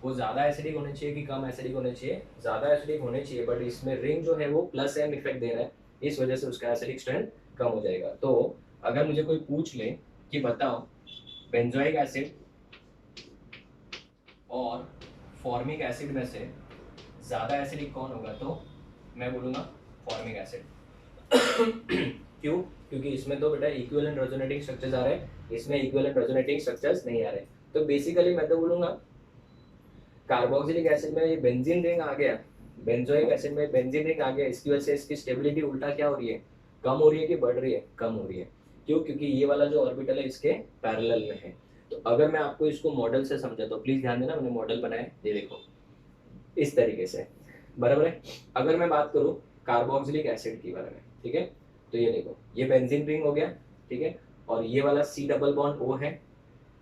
वो ज़्यादा acidic होने चाहिए कि कम एसिडिक होने चाहिए, ज़्यादा एसिडिक होने चाहिए, बट इसमें रिंग जो है वो प्लस एम इफेक्ट दे रहा है, इस वजह से उसका एसिडिक स्ट्रेंथ कम हो जाएगा। तो अगर मुझे कोई पूछ ले कि बताओ बेंजोइक एसिड और फॉर्मिक एसिड में से ज़्यादा एसिडिक कौन होगा, तो मैं बोलूँगा फॉर्मिक एसिड। क्यों, क्योंकि इसमें तो बेटा इक्विवेलेंट रेजोनेटिंग स्ट्रक्चर्स आ रहे हैं, इसमें इक्विवेलेंट रेजोनेटिंग स्ट्रक्चर्स नहीं आ रहे। तो बेसिकली मैं तो बोलूँगा कार्बोक्सिलिक एसिड में ये बेंजीन रिंग आ गया, बेंजोइक एसिड में बेंजीन रिंग आ गया, इसकी वजह से इसकी स्टेबिलिटी उल्टा क्या हो रही है, कम हो रही है कि बढ़ रही है, कम हो रही है। क्यों, क्योंकि ये वाला जो ऑर्बिटल है इसके पैरेलल में है। तो अगर मैं आपको इसको मॉडल से समझा तो प्लीज ध्यान देना, मैंने मॉडल बनाया, ये देखो इस तरीके से, बराबर है। अगर मैं बात करूँ कार्बोक्सिलिक एसिड के बारे में, ठीक है, तो ये देखो ये बेंजीन रिंग हो गया, ठीक है, और ये वाला C डबल बॉन्ड O है,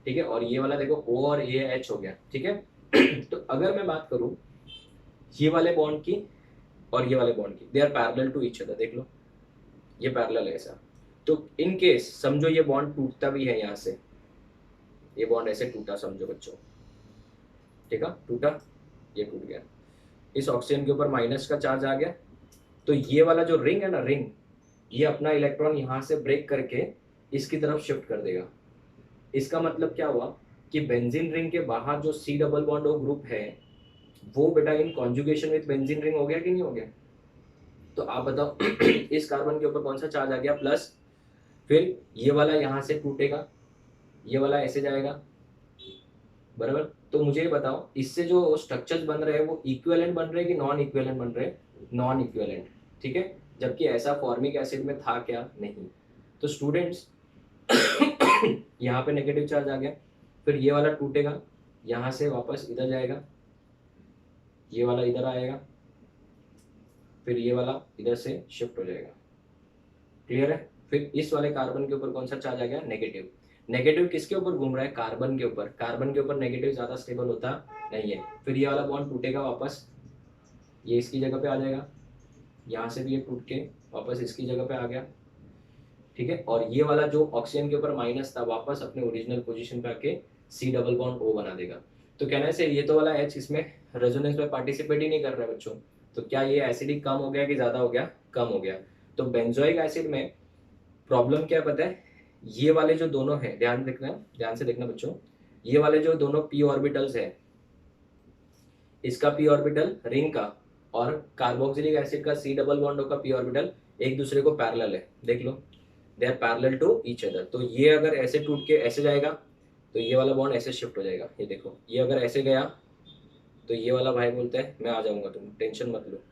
ठीक है, और ये वाला देखो O और H हो गया, ठीक है। तो अगर मैं बात करूं ये वाले बॉन्ड की और ये वाले बॉन्ड की, they are parallel to each other, देख लो ये पैरेलल है ऐसा। तो इन केस समझो ये बॉन्ड टूटता भी है, यहाँ से ये बॉन्ड ऐसे टूटा, समझो बच्चों, ठीक है, टूटा, ये टूट गया, इस ऑक्सीजन के ऊपर माइनस का चार्ज आ गया, तो ये वाला जो रिंग है ना, रिंग, ये अपना इलेक्ट्रॉन यहाँ से ब्रेक करके इसकी तरफ शिफ्ट कर देगा। इसका मतलब क्या हुआ कि बेंजीन रिंग के बाहर जो C double bond O group है वो बेटा in conjugation with benzene ring हो गया कि नहीं हो गया? तो आप बताओ इस कार्बन के ऊपर कौन सा चार्ज आ गया? प्लस। फिर ये वाला यहाँ से टूटेगा, ये वाला ऐसे जाएगा, बराबर। तो मुझे ये बताओ इससे जो स्ट्रक्चर्स बन रहे हैं वो इक्विवेलेंट बन रहे हैं कि नॉन इक्विवेलेंट बन रहे हैं? नॉन इक्विवेलेंट, ठीक है। जबकि ऐसा फॉर्मिक एसिड में था क्या? नहीं। तो स्टूडेंट्स यहाँ पे नेगेटिव चार्ज आ गया, फिर ये वाला टूटेगा, यहाँ से वापस इधर जाएगा, ये वाला इधर आएगा, फिर ये वाला इधर से शिफ्ट हो जाएगा। क्लियर है? फिर इस वाले कार्बन के ऊपर कौन सा चार्ज आ गया? नेगेटिव। नेगेटिव किसके ऊपर घूम रहा है? कार्बन के ऊपर। कार्बन के ऊपर नेगेटिव ज्यादा स्टेबल होता नहीं है। फिर ये वाला बॉन्ड टूटेगा वापस, ये इसकी जगह पे आ जाएगा, यहाँ से भी ये टूट के वापस इसकी जगह पे आ गया, ठीक है। और ये वाला जो ऑक्सीजन के ऊपर माइनस था वापस अपने ओरिजिनल पोजीशन पे आके सी डबल बॉन्ड ओ बना देगा। तो कहने से ये तो वाला एच इसमें रेजोनेंस में पार्टिसिपेट ही नहीं कर रहा है बच्चों। तो क्या ये एसिडिक कम हो गया कि ज्यादा हो गया? कम हो गया। तो बेंजोइक एसिड में प्रॉब्लम क्या पता है? ये वाले जो दोनों हैं, ध्यान से देखना बच्चों, ये वाले जो दोनों पी ऑर्बिटल्स है, इसका पी ऑर्बिटल रिंग का और कार्बोक्सिलिक एसिड का सी डबल बॉन्ड का पी ऑर्बिटल एक दूसरे को पैरेलल है। देख लो, they are parallel to each other. तो ये अगर ऐसे टूट के ऐसे जाएगा तो ये वाला बॉन्ड ऐसे शिफ्ट हो जाएगा। ये देखो, ये अगर ऐसे गया तो ये वाला भाई बोलता है मैं आ जाऊंगा, तुम टेंशन मत लो।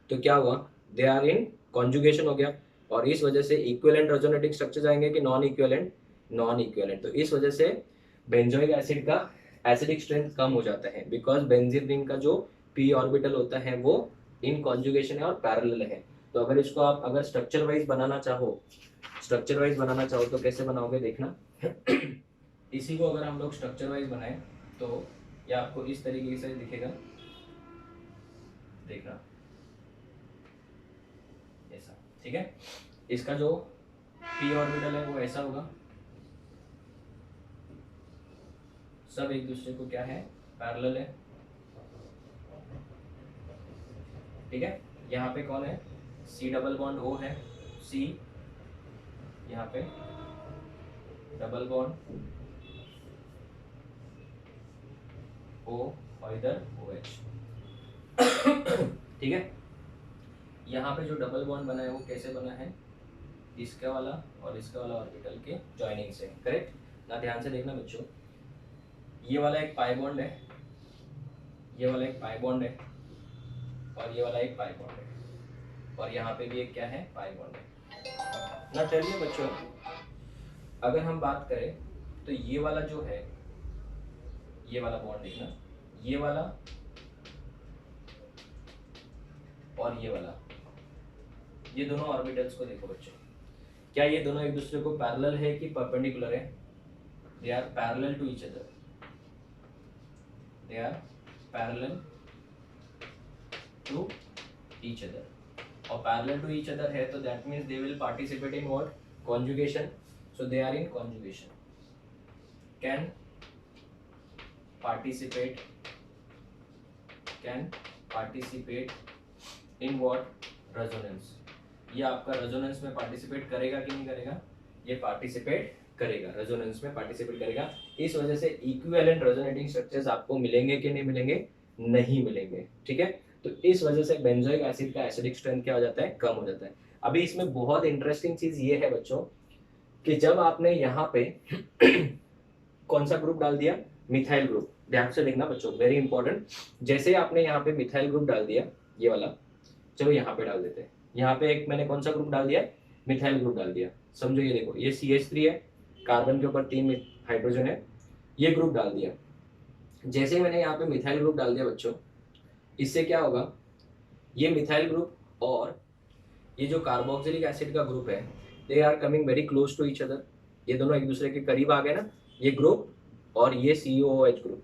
तो क्या हुआ? दे आर इन कॉन्जुगेशन हो गया, और इस वजह से इक्विवेलेंट रेजोनेटिंग स्ट्रक्चर जाएंगे कि नॉन इक्विवेलेंट? Non equivalent. तो इस वजह से बेंजोइक एसिड का एसिडिक स्ट्रेंथ कम हो जाता है, बिकॉज बेंजीन रिंग का जो पी ऑर्बिटल होता है वो इन कॉन्जुगेशन है और पैरेलल है। तो अगर इसको आप अगर स्ट्रक्चर वाइज बनाना चाहो तो कैसे बनाओगे? देखना इसी को अगर हम लोग स्ट्रक्चर वाइज बनाए तो ये आपको इस तरीके से दिखेगा, देखना ऐसा, ठीक है। इसका जो पी ऑर्बिटल है वो ऐसा होगा, सब एक दूसरे को क्या है? पैरेलल है, ठीक है। यहाँ पे कौन है? सी डबल बॉन्ड ओ है, सी, यहाँ पे डबल बॉन्ड ओ और इधर ओ एच, ठीक है। यहाँ पे जो डबल बॉन्ड बना है वो कैसे बना है? इसका वाला और इसका वाला ऑर्बिटल के जॉइनिंग से, करेक्ट ना? ध्यान से देखना बच्चों, ये वाला एक पाई बॉन्ड है, ये वाला एक पाई बॉन्ड है, और ये वाला एक पाई बॉन्ड है, और यहाँ पे भी एक क्या है? पाई बॉन्ड है ना। चलिए बच्चों, अगर हम बात करें तो ये वाला जो है, ये वाला बॉन्ड देखना, ये वाला और ये वाला, ये दोनों ऑर्बिटल्स को देखो बच्चों, क्या ये दोनों एक दूसरे को पैरेलल है कि परपेंडिकुलर है? They are parallel to each other, they are parallel to each other. और पैरेलल टू ईच अदर है तो that means they will participate in what? Conjugation. So they are in conjugation, can participate in what? Resonance. ये आपका resonance में participate करेगा कि नहीं करेगा? ये पार्टिसिपेट करेगा, रेजोनेंस में पार्टिसिपेट करेगा। इस वजह से इक्विवेलेंट रेजोनेटिंग स्ट्रक्चर्स आपको मिलेंगे कि नहीं मिलेंगे? नहीं मिलेंगे, ठीक है। तो इस वजह से बेंजोइक एसिड का एसिडिक स्ट्रेंथ क्या हो जाता है? कम हो जाता है। अभी इसमें बहुत इंटरेस्टिंग चीज ये है बच्चों कि जब आपने यहाँ पे कौन सा ग्रुप डाल दिया? Methyl group. ध्यान से देखना बच्चों, वेरी इंपॉर्टेंट। जैसे आपने यहाँ पे मिथाइल ग्रुप डाल दिया, ये वाला, चलो यहाँ पे डाल देते हैं। यहाँ पे एक मैंने कौन सा ग्रुप डाल दिया? मिथाइल ग्रुप डाल दिया। समझो, ये देखो, ये CH3 है, कार्बन के ऊपर 3 हाइड्रोजन है, ये ग्रुप डाल दिया। जैसे मैंने यहाँ पे मिथाइल ग्रुप डाल दिया बच्चों, इससे क्या होगा? ये मिथाइल ग्रुप और ये जो कार्बोक्सिलिक एसिड का ग्रुप है, they are coming very close to each other. ये दोनों एक दूसरे के करीब आ गए ना, ये ग्रुप और ये COOH ग्रुप,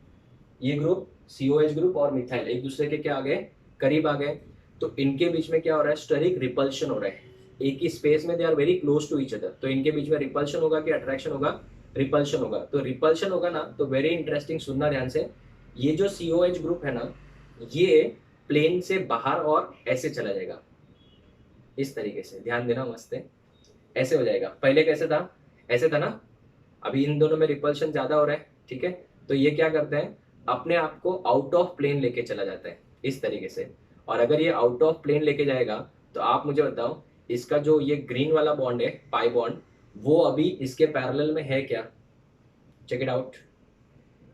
ये ग्रुप COH ग्रुप और मिथाइल एक दूसरे के क्या आ गए? करीब आ गए। तो इनके बीच में क्या हो रहा है? स्टेरिक रिपल्शन हो रहा है। एक ही स्पेस में they are very close to each other, तो इनके बीच में रिपल्शन होगा कि अट्रैक्शन होगा? रिपल्शन होगा। तो रिपल्शन होगा ना, तो वेरी इंटरेस्टिंग, सुनना ध्यान से। ये जो COH ग्रुप है ना, ये प्लेन से बाहर और ऐसे चला जाएगा, इस तरीके से, ध्यान देना मस्त है, ऐसे हो जाएगा। पहले कैसे था, ऐसे था ना, अभी इन दोनों में रिपल्शन ज्यादा हो रहा है, ठीक है, तो ये क्या करते हैं, अपने आप को आउट ऑफ प्लेन लेके चला जाता है इस तरीके से। और अगर ये आउट ऑफ प्लेन लेके जाएगा तो आप मुझे बताओ, इसका जो ये ग्रीन वाला बॉन्ड है, पाई बॉन्ड, वो अभी इसके पैरेलल में है क्या, चेक इट आउट,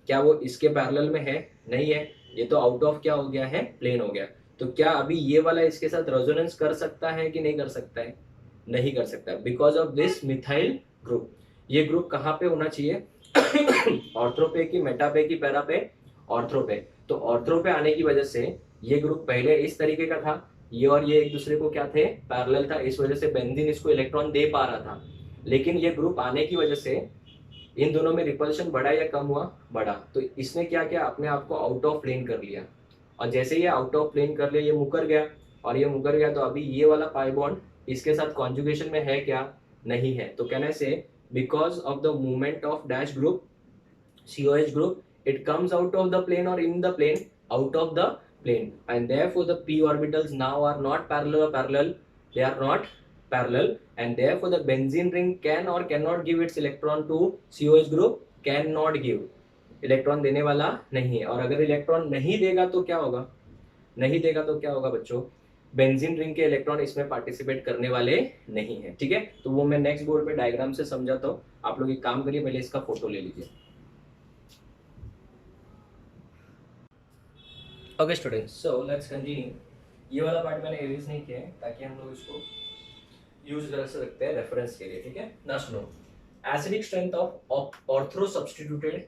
क्या वो इसके पैरेलल में है, नहीं है, ये तो आउट ऑफ क्या हो गया है, प्लेन हो गया। तो क्या अभी ये वाला इसके साथ रेजोनेंस कर सकता है कि नहीं कर सकता है, नहीं कर सकता, because of this methyl group. ये ग्रुप कहाँ पे होना चाहिए, ऑर्थो पे की, मेटा पे की, पैरा पे, ऑर्थो पे। तो ऑर्थो पे आने की वजह से ये ग्रुप पहले इस तरीके का था, ये और ये एक दूसरे को क्या थे, पैरेलल था, इस वजह से बेंजीन इसको इलेक्ट्रॉन दे पा रहा था। लेकिन ये ग्रुप आने की वजह से इन दोनों में रिपल्शन बढ़ा या कम हुआ, बढ़ा। तो इसने क्या किया, अपने आप को आउट ऑफ प्लेन कर लिया, और जैसे ये आउट ऑफ प्लेन कर लिया, ये मुकर गया, और ये मुकर गया, तो अभी ये वाला पाई बॉन्ड इसके साथ कॉन्जुगेशन में है क्या, नहीं है। तो कहने से because of the movement of dash group, COH group, it comes out of the plane or in the plane, out of the plane, and therefore the p orbitals now are not parallel, they are not parallel, and therefore the benzene ring can or cannot give its electron to COH group, cannot give, electron देने वाला नहीं है। और अगर electron नहीं देगा तो क्या होगा, नहीं देगा तो क्या होगा बच्चों, बेंजीन रिंग के इलेक्ट्रॉन इसमें पार्टिसिपेट करने वाले नहीं है, ठीक है। तो वो मैं नेक्स्ट बोर्ड पे डायग्राम से समझाता हूँ, आप लोग एक काम करिए, पहले इसका फोटो ले लीजिए। Okay students, so let's continue. ये वाला पार्ट मैंने एरेज नहीं किया है ताकि हम लोग इसको यूज कर सकते हैं रेफरेंस के लिए, ठीक है ना। सुनो, acidic strength of ortho substituted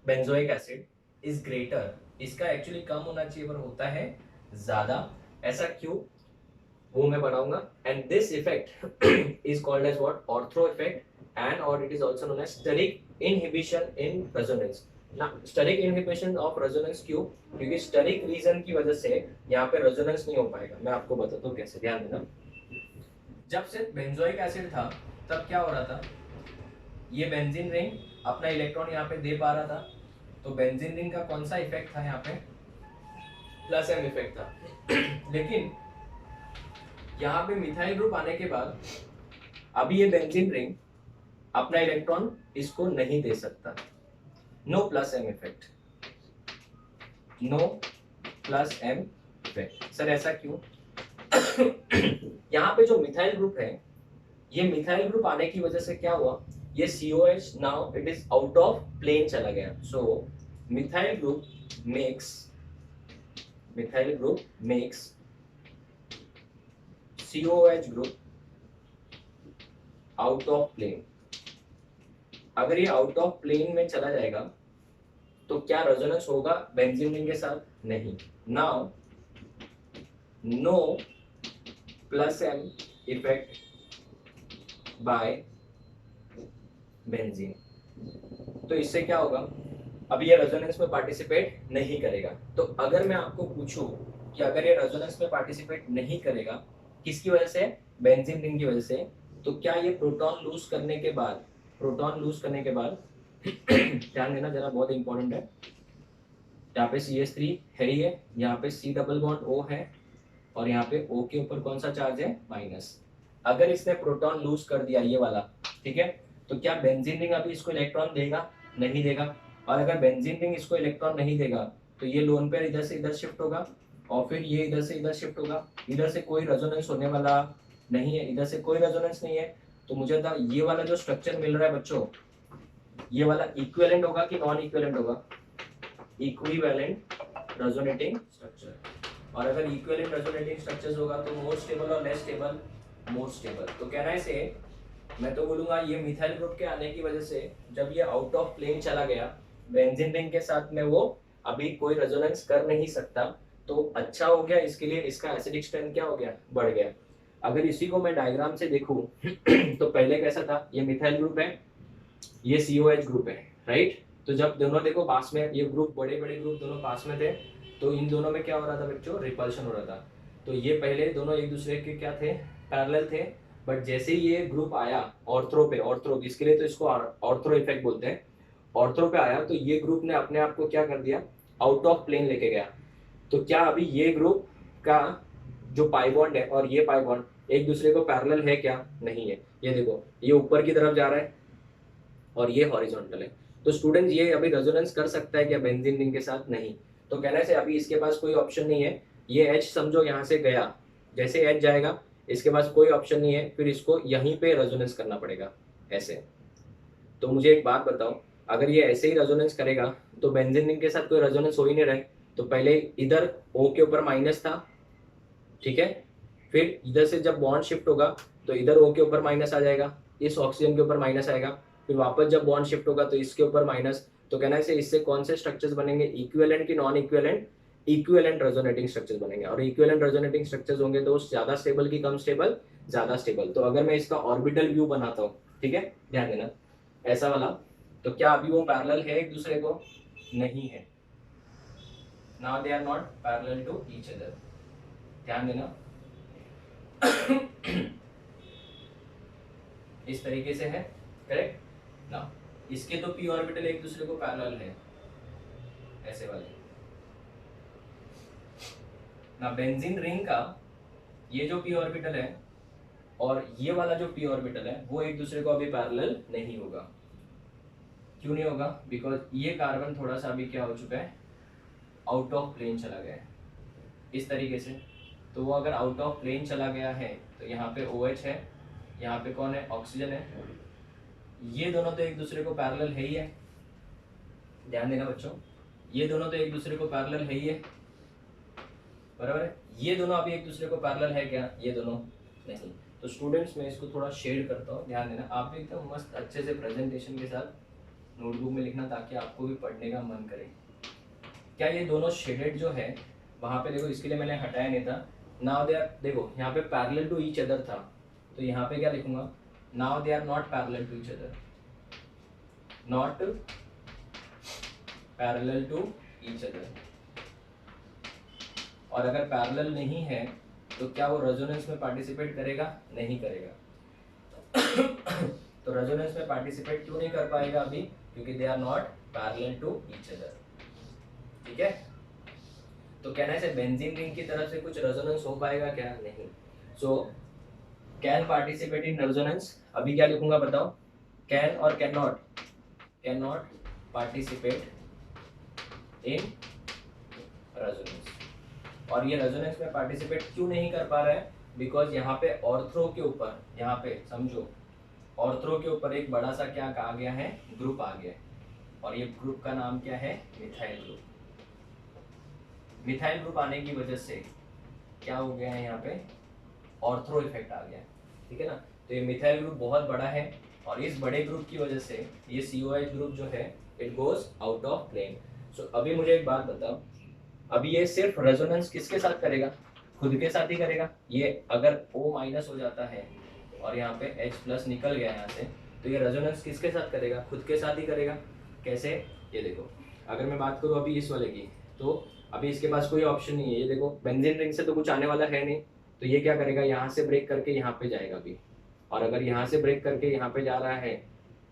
benzoic acid is greater, इसका एक्चुअली कम होना चाहिए पर होता है ज्यादा, ऐसा क्यों वो मैं बताऊंगा। And this effect is called as what, ortho effect, and और it is also known as steric inhibition in resonance ना। स्टेरिक इनहिबिशन ऑफ रेजोनेंस क्यों, क्योंकि स्टेरिक रीजन की वजह से यहाँ पे रेजोनेंस नहीं हो पाएगा। मैं आपको बताता हूँ कैसे, ध्यान देना। जब से बेंजोइक एसिड था तब क्या हो रहा था, ये बेंजीन रिंग अपना इलेक्ट्रॉन यहाँ पे दे पा रहा था, तो बेंजीन रिंग का कौन सा इफेक्ट था यहाँ पे, प्लस एम इफेक्ट था। लेकिन यहाँ पे मिथाइल ग्रुप आने के बाद अभी ये बेंजीन रिंग अपना इलेक्ट्रॉन इसको नहीं दे सकता, no plus M effect, no plus M effect. Sir ऐसा क्यों, यहाँ पे जो मिथाइल ग्रुप है, ये मिथाइल ग्रुप आने की वजह से क्या हुआ, ये COH now it is out of plane चला गया। So methyl group makes COH group out of plane. अगर ये आउट ऑफ प्लेन में चला जाएगा तो क्या रेजोनेंस होगा बेंजीन रिंग के साथ, नहीं। Now no plus M effect by benzene. तो इससे क्या होगा, अभी ये रेजोनेंस में पार्टिसिपेट नहीं करेगा। तो अगर मैं आपको पूछूं कि अगर ये रेजोनेंस में पार्टिसिपेट नहीं करेगा किसकी वजह से, बेंजीन रिंग की वजह से, तो क्या ये प्रोटॉन लूज करने के बाद ध्यान देना जरा, बहुत इंपॉर्टेंट है। यहाँ पे CH3 है ही है, यहाँ पे C डबल बॉन्ड O है, और यहाँ पे O के ऊपर कौन सा चार्ज है, माइनस। अगर इसने प्रोटॉन लूज कर दिया ये वाला, ठीक है, तो क्या बेंजीन रिंग अभी इसको इलेक्ट्रॉन देगा, नहीं देगा। और अगर बेंजीन रिंग इसको इलेक्ट्रॉन नहीं देगा तो ये लोन पेयर इधर से इधर शिफ्ट होगा, और फिर ये इधर से इधर शिफ्ट होगा। इधर से कोई रेजोनेंस होने वाला नहीं है, इधर से कोई रेजोनेंस नहीं है। तो मुझे था ये वाला जो स्ट्रक्चर मिल रहा है बच्चों, ये वाला इक्विवेलेंट होगा कि नॉन इक्विवेलेंट होगा, इक्विवेलेंट रेजोनेटिंग स्ट्रक्चर। और अगर इक्विवेलेंट रेजोनेटिंग स्ट्रक्चर्स होगा तो मोर स्टेबल और लेस स्टेबल, मोर स्टेबल। तो कहना है से मैं तो बोलूंगा ये मिथाइल ग्रुप के आने की वजह से जब ये आउट ऑफ प्लेन चला गया बेंजीन रिंग के साथ में, वो अभी कोई रेजोनेंस कर नहीं सकता, तो अच्छा हो गया इसके लिए, इसका एसिडिक स्ट्रेंथ क्या हो गया, बढ़ गया। अगर इसी को मैं डायग्राम से देखूं तो पहले कैसा था, ये मिथाइल ग्रुप है, ये COH ग्रुप है, राइट। तो जब दोनों देखो पास में, ये ग्रुप बड़े बड़े ग्रुप दोनों पास में थे, तो इन दोनों में क्या हो रहा था बच्चों, रिपल्शन हो रहा था। तो ये पहले दोनों एक दूसरे के क्या थे, पैरेलल थे, बट जैसे ही ये ग्रुप आया ऑर्थो पे, ऑर्थो इसके लिए तो इसको ऑर्थो इफेक्ट बोलते हैं, ऑर्थो पे आया तो ये ग्रुप ने अपने आप को क्या कर दिया, आउट ऑफ प्लेन लेके गया। तो क्या अभी ये ग्रुप का जो पाई बॉन्ड है और ये पाई बॉन्ड एक दूसरे को पैरेलल है क्या? नहीं है। ये देखो, ये ऊपर की तरफ जा रहा है और ये हॉरिजॉन्टल है। तो स्टूडेंट्स ये अभी रेजोनेंस कर सकता है क्या बेंजीन रिंग के साथ? नहीं। तो कहने से अभी इसके पास कोई ऑप्शन नहीं है। ये एच समझो यहाँ से गया, जैसे एच जाएगा इसके पास कोई ऑप्शन नहीं है, फिर इसको यहीं पे रेजोनेंस करना पड़ेगा ऐसे। तो मुझे एक बात बताओ, अगर ये ऐसे ही रेजोनेंस करेगा तो बेंजीन रिंग के साथ कोई रेजोनेंस हो ही नहीं रहा है। तो पहले इधर O के ऊपर माइनस था, ठीक है, फिर इधर से जब बॉन्ड शिफ्ट होगा तो इधर O के ऊपर माइनस आ जाएगा, इस ऑक्सीजन के ऊपर माइनस आएगा, फिर वापस जब बॉन्ड शिफ्ट होगा तो इसके ऊपर माइनस। तो कहना है इससे कौन से स्ट्रक्चर्स बनेंगे? इक्विवेलेंट की non equivalent? Equivalent resonating structures बनेंगे। और इक्विवेलेंट रेजोनेटिंग स्ट्रक्चर्स होंगे तो ज्यादा स्टेबल की कम स्टेबल? ज्यादा स्टेबल। तो अगर मैं इसका ऑर्बिटल व्यू बनाता हूँ, ठीक है, ध्यान देना, ऐसा वाला, तो क्या अभी वो पैरेलल है एक दूसरे को? नहीं है। Now they are not parallel to each other. ध्यान देना। इस तरीके से है, करेक्ट ना? इसके तो पी ऑर्बिटल एक दूसरे को पैरेलल है, ऐसे वाले ना। बेंजीन रिंग का ये जो पी ऑर्बिटल है और ये वाला जो पी ऑर्बिटल है वो एक दूसरे को अभी पैरेलल नहीं होगा। क्यों नहीं होगा? बिकॉज ये कार्बन थोड़ा सा अभी क्या हो चुका है, आउट ऑफ प्लेन चला गया है इस तरीके से। तो वो अगर आउट ऑफ प्लेन चला गया है तो यहाँ पे OH है, यहाँ पे कौन है? ऑक्सीजन है। ये दोनों तो एक दूसरे को पैरेलल है ही है। ध्यान देना बच्चों, ये दोनों तो एक दूसरे को पैरेलल है ही है, बराबर है। ये दोनों अभी एक दूसरे को पैरेलल है क्या? ये दोनों नहीं। तो स्टूडेंट्स मैं इसको थोड़ा शेड करता हूँ, ध्यान देना। आप भी एकदम मस्त अच्छे से प्रेजेंटेशन के साथ नोटबुक में लिखना ताकि आपको भी पढ़ने का मन करे। क्या ये दोनों शेडेड जो है वहाँ पे देखो, इसके लिए मैंने हटाया नहीं था। नाउ दे आर, देखो यहाँ पे पैरेलल टू ईच अदर था, तो यहाँ पे क्या लिखूंगा? Now they are not parallel to each other, not parallel to each other. और अगर पैरेलल नहीं है तो क्या वो रेजोनेंस में पार्टिसिपेट करेगा? नहीं करेगा। तो रेजोनेंस में पार्टिसिपेट क्यों नहीं कर पाएगा अभी? क्योंकि they are not parallel to each other, ठीक है। तो कहना है बेंजीन रिंग की तरफ से कुछ रेजोनेंस हो पाएगा क्या? नहीं। So can participate in resonance. अभी क्या लिखूंगा बताओ? कैन और can not? Can not participate in resonance. और ये रेजोनेंस में पार्टिसिपेट क्यों नहीं कर पा रहा है? बिकॉज यहाँ पे ऑर्थ्रो के ऊपर, यहाँ पे समझो ऑर्थ्रो के ऊपर एक बड़ा सा क्या आ गया है? ग्रुप आ गया है। और ये ग्रुप का नाम क्या है? Methyl group. मिथाइल ग्रुप आने की वजह से क्या हो गया है? यहाँ पे ऑर्थ्रो इफेक्ट आ गया है, ठीक है ना। तो ये मिथाइल ग्रुप बहुत बड़ा है और इस बड़े ग्रुप की वजह से ये COH ग्रुप जो है it goes out of plane. So अभी मुझे एक बात बताओ, अभी ये सिर्फ रेजोनेंस किसके साथ करेगा? खुद के साथ ही करेगा। ये अगर O माइनस हो जाता है और यहाँ पे H प्लस निकल गया यहाँ से, तो ये रेजोनेंस किसके साथ करेगा? खुद के साथ ही करेगा। कैसे? ये देखो, अगर मैं बात करूँ अभी इस वाले की, तो अभी इसके पास कोई ऑप्शन नहीं है। ये देखो बेंजीन रिंग से तो कुछ आने वाला है नहीं, तो ये क्या करेगा? यहाँ से ब्रेक करके यहाँ पे जाएगा अभी। और अगर यहाँ से ब्रेक करके यहाँ पे जा रहा है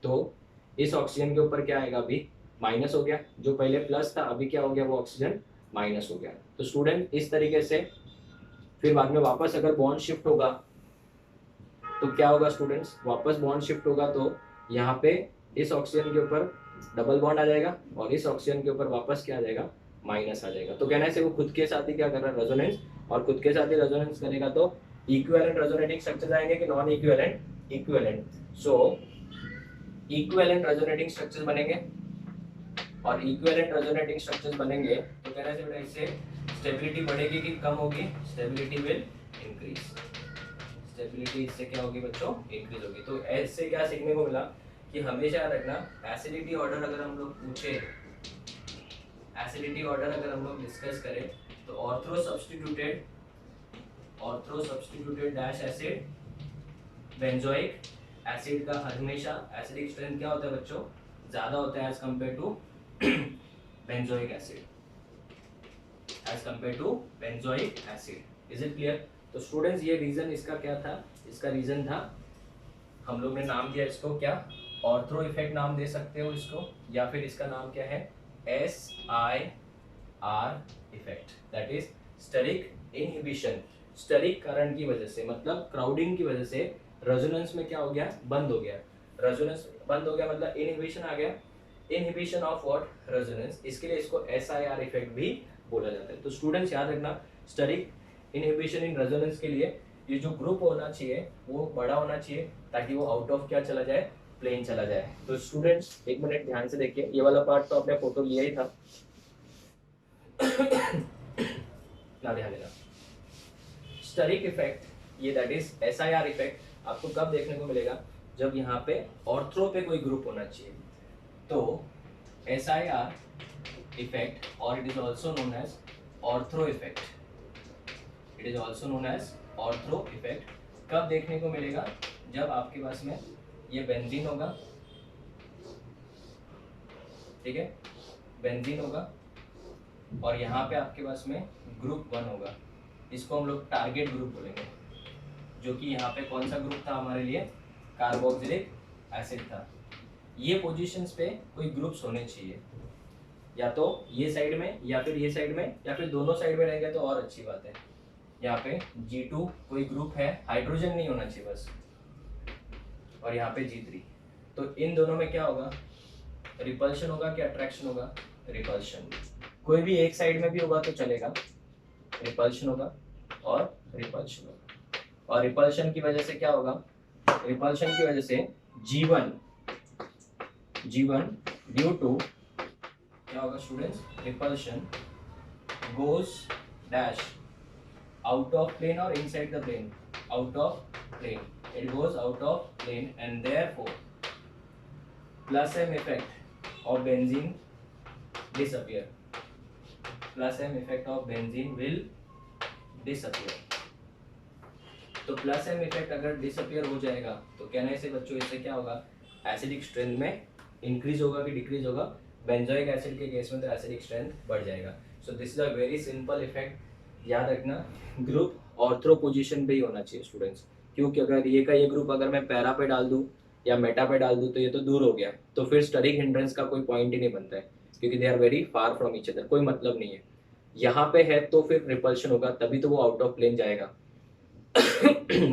तो इस ऑक्सीजन के ऊपर क्या आएगा? अभी माइनस हो गया, जो पहले प्लस था अभी क्या हो गया? वो ऑक्सीजन माइनस हो गया। तो स्टूडेंट इस तरीके से फिर बाद में वापस अगर बॉन्ड शिफ्ट होगा तो क्या होगा स्टूडेंट्स? वापस बॉन्ड शिफ्ट होगा तो यहाँ पे इस ऑक्सीजन के ऊपर डबल बॉन्ड आ जाएगा और इस ऑक्सीजन के ऊपर वापस क्या आ जाएगा? माइनस आ जाएगा। तो कहना है वो खुद के साथ ही क्या कर रहा है? रेजोनेंस। और खुद के साथ ही रेजोनेंस करेगा तो इक्विवेलेंट रेजोनेटिंग स्ट्रक्चर आएंगे कि नॉन इक्विवेलेंट? इक्विवेलेंट। सो इक्विवेलेंट रेजोनेटिंग स्ट्रक्चर बनेंगे और इक्विवेलेंट रेजोनेटिंग स्ट्रक्चर्स बनेंगे तो कहना है बेटा इससे स्टेबिलिटी बढ़ेगी कि कम होगी? Stability will increase. स्टेबिलिटी इससे क्या होगी बच्चों? इंक्रीज होगी। तो ऐसे क्या सीखने को मिला कि हमेशा याद रखना, एसिडिटी ऑर्डर अगर हम लोग पूछे, एसिडिटी ऑर्डर अगर हम लोग डिस्कस करें तो ortho substituted dash acid, benzoic acid का हमेशा एसिडिक स्ट्रेंथ क्या होता है बच्चों? ज्यादा होता है as compared to benzoic acid, is it clear? तो स्टूडेंट्स ये रीजन इसका क्या था? इसका रीजन था, हम लोग ने नाम दिया इसको क्या? ऑर्थ्रो इफेक्ट नाम दे सकते हो इसको, या फिर इसका नाम क्या है? SIR R effect, that is steric inhibition. Steric current की वजह से, मतलब क्राउडिंग की वजह से रेजोनेंस में क्या हो गया, बंद हो गया। रेजोनेंस बंद हो गया मतलब इनहिबिशन आ गया। Inhibition of what, resonance. इसके लिए इसको SIR इफेक्ट भी बोला जाता है। तो स्टूडेंट्स याद रखना, स्टेरिक इनहिबिशन इन रेजोनेंस के लिए ये जो ग्रुप होना चाहिए वो बड़ा होना चाहिए, ताकि वो आउट ऑफ क्या चला जाए, प्लेन चला जाए। तो स्टूडेंट्स एक मिनट ध्यान से देखिए, ये वाला पार्ट तो आपने फोटो लिया ही था ना, ध्यान देना। स्टेरिक इफेक्ट, ये दैट इज SIR इफेक्ट आपको कब देखने को मिलेगा, जब यहाँ पे ऑर्थ्रो पे कोई ग्रुप होना चाहिए। तो SIR इफेक्ट, और it is also known as ortho effect, it is also known as ortho effect, कब देखने को मिलेगा, जब आपके पास में ये बेंजीन होगा, ठीक है, बेंजीन होगा, और यहाँ पे आपके पास में ग्रुप 1 होगा, इसको हम लोग टारगेट ग्रुप बोलेंगे, जो कि यहाँ पे कौन सा ग्रुप था हमारे लिए, कार्बोक्सिलिक एसिड था। ये पोजीशंस पे कोई ग्रुप्स होने चाहिए, या तो ये साइड में या फिर ये साइड में, या फिर दोनों साइड में रहेंगे तो और अच्छी बात है। यहाँ पे G2 कोई ग्रुप है, हाइड्रोजन नहीं होना चाहिए बस, और यहाँ पे G3। तो इन दोनों में क्या होगा, रिपल्शन होगा कि अट्रैक्शन होगा, रिपल्शन। कोई भी एक साइड में भी होगा तो चलेगा, रिपल्शन होगा और रिपल्शन होगा। और रिपल्शन की वजह से क्या होगा, रिपल्शन की वजह से G1 ड्यू टू क्या होगा students, repulsion goes dash out of plane और inside the plane, out of plane, it goes out of plane, and therefore plus M effect of benzene disappear, plus M effect of benzene will disappear। तो plus M effect अगर disappear हो जाएगा तो कहने से बच्चों इससे क्या होगा, एसिडिक स्ट्रेंथ में इंक्रीज होगा कि डिक्रीज होगा, बेंजोइक एसिड के केस में तो एसिडिक स्ट्रेंथ बढ़ जाएगा। सो this is a very simple effect, याद रखना ग्रुप ऑर्थ्रो पोजीशन पे ही होना चाहिए स्टूडेंट्स, क्योंकि अगर ये का ये ग्रुप अगर मैं पैरा पे डाल दूं या मेटा पे डाल दूं तो ये तो दूर हो गया, तो फिर स्टेरिक हिंड्रेंस का कोई पॉइंट ही नहीं बनता है, क्योंकि they are very far from each other, कोई मतलब नहीं है। यहाँ पे है तो फिर रिपल्शन होगा, तभी तो वो आउट ऑफ प्लेन जाएगा।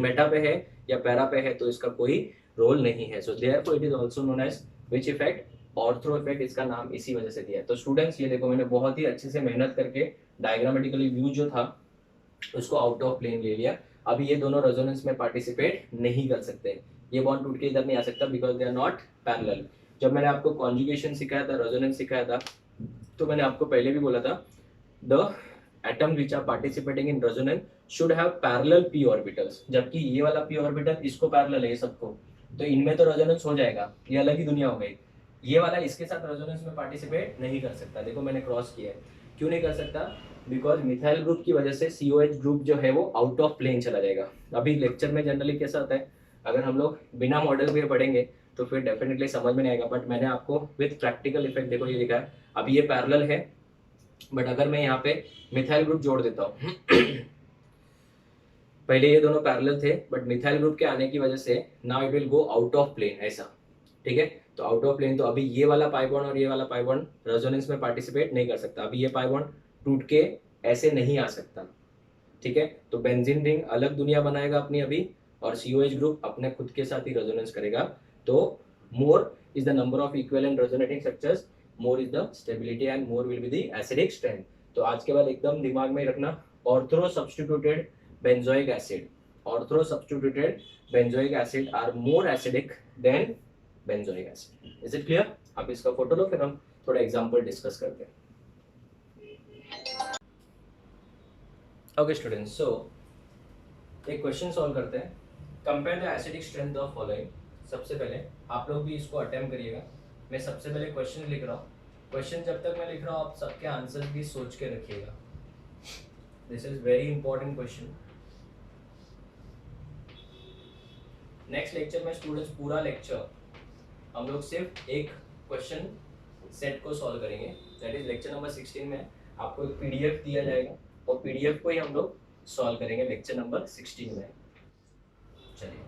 मेटा पे है या पैरा पे है तो इसका कोई रोल नहीं है। So therefore it is also known as which effect, ortho effect, इसका नाम इसी वजह से दिया है। तो स्टूडेंट्स ये देखो, मैंने बहुत ही अच्छे से मेहनत करके डायग्रामेटिकली व्यू जो था उसको आउट ऑफ प्लेन ले लिया। अभी ये दोनों रेजोनेंस में पार्टिसिपेट नहीं कर सकते, ये बॉन्ड टूट के इधर नहीं आ सकता because they are not parallel. जब मैंने आपको कॉन्जुगेशन सिखाया था, रेजोनेंस सिखाया था, तो मैंने आपको पहले भी बोला था the atom which are participating in resonance should have parallel p orbitals, जबकि ये वाला p ऑर्बिटल इसको पैरेलल है सबको, तो इनमें तो रेजोनेंस हो जाएगा, ये अलग ही दुनिया हो गई। ये वाला इसके साथ रेजोनेंस में पार्टिसिपेट नहीं कर सकता, देखो मैंने क्रॉस किया है, क्यों नहीं कर सकता, बिकॉज मिथाइल ग्रुप की वजह से COH ग्रुप जो है वो आउट ऑफ प्लेन चला जाएगा। अभी लेक्चर में जनरली कैसा होता है, अगर हम लोग बिना मॉडल के पढ़ेंगे तो फिर डेफिनेटली समझ में नहीं आएगा, बट मैंने आपको विद प्रैक्टिकल इफेक्ट देखो ये दिखा है। अभी ये पैरेलल है, बट अगर मैं यहाँ पे मिथाइल ग्रुप जोड़ देता हूँ पहले ये दोनों पैरेलल थे, बट मिथाइल ग्रुप के आने की वजह से now it will go out of plane, ऐसा, ठीक है। तो आउट ऑफ प्लेन, तो अभी ये वाला पाई बॉन्ड और ये वाला पाई बॉन्ड रेजोनेंस में पार्टिसिपेट नहीं कर सकता, अभी ये पाई बॉन्ड टूट के ऐसे नहीं आ सकता, ठीक है। तो बेंजीन रिंग अलग दुनिया बनाएगा अपनी अभी, और COH ग्रुप अपने खुद के साथ ही रेजोनेंस करेगा। तो मोर is the number of equivalent resonating structures, more is the stability and more will be the acidic strength. तो आज के बाद एकदम दिमाग में रखना, ortho substituted benzoic acid, ortho substituted benzoic acid are more acidic than benzoic acid. Is it clear? आप इसका फोटो लो, फिर हम थोड़ा एग्जांपल डिस्कस करते हैं। ओके स्टूडेंट्स, सो एक क्वेश्चन सॉल्व करते हैं। Compare the acidic strength of following. सबसे पहले आप लोग भी इसको अटेम्प्ट करिएगा। मैं सबसे पहले क्वेश्चन लिख रहा हूँ, क्वेश्चन जब तक मैं लिख रहा हूँ आप सबके आंसर भी सोच के रखिएगा। This is very important question. Next lecture में स्टूडेंट्स पूरा लेक्चर हम लोग सिर्फ एक क्वेश्चन सेट को सॉल्व करेंगे, दैट इज लेक्चर नंबर 16 में आपको एक PDF दिया जाएगा और PDF को ही हम लोग सॉल्व करेंगे लेक्चर नंबर 16 में। चलिए,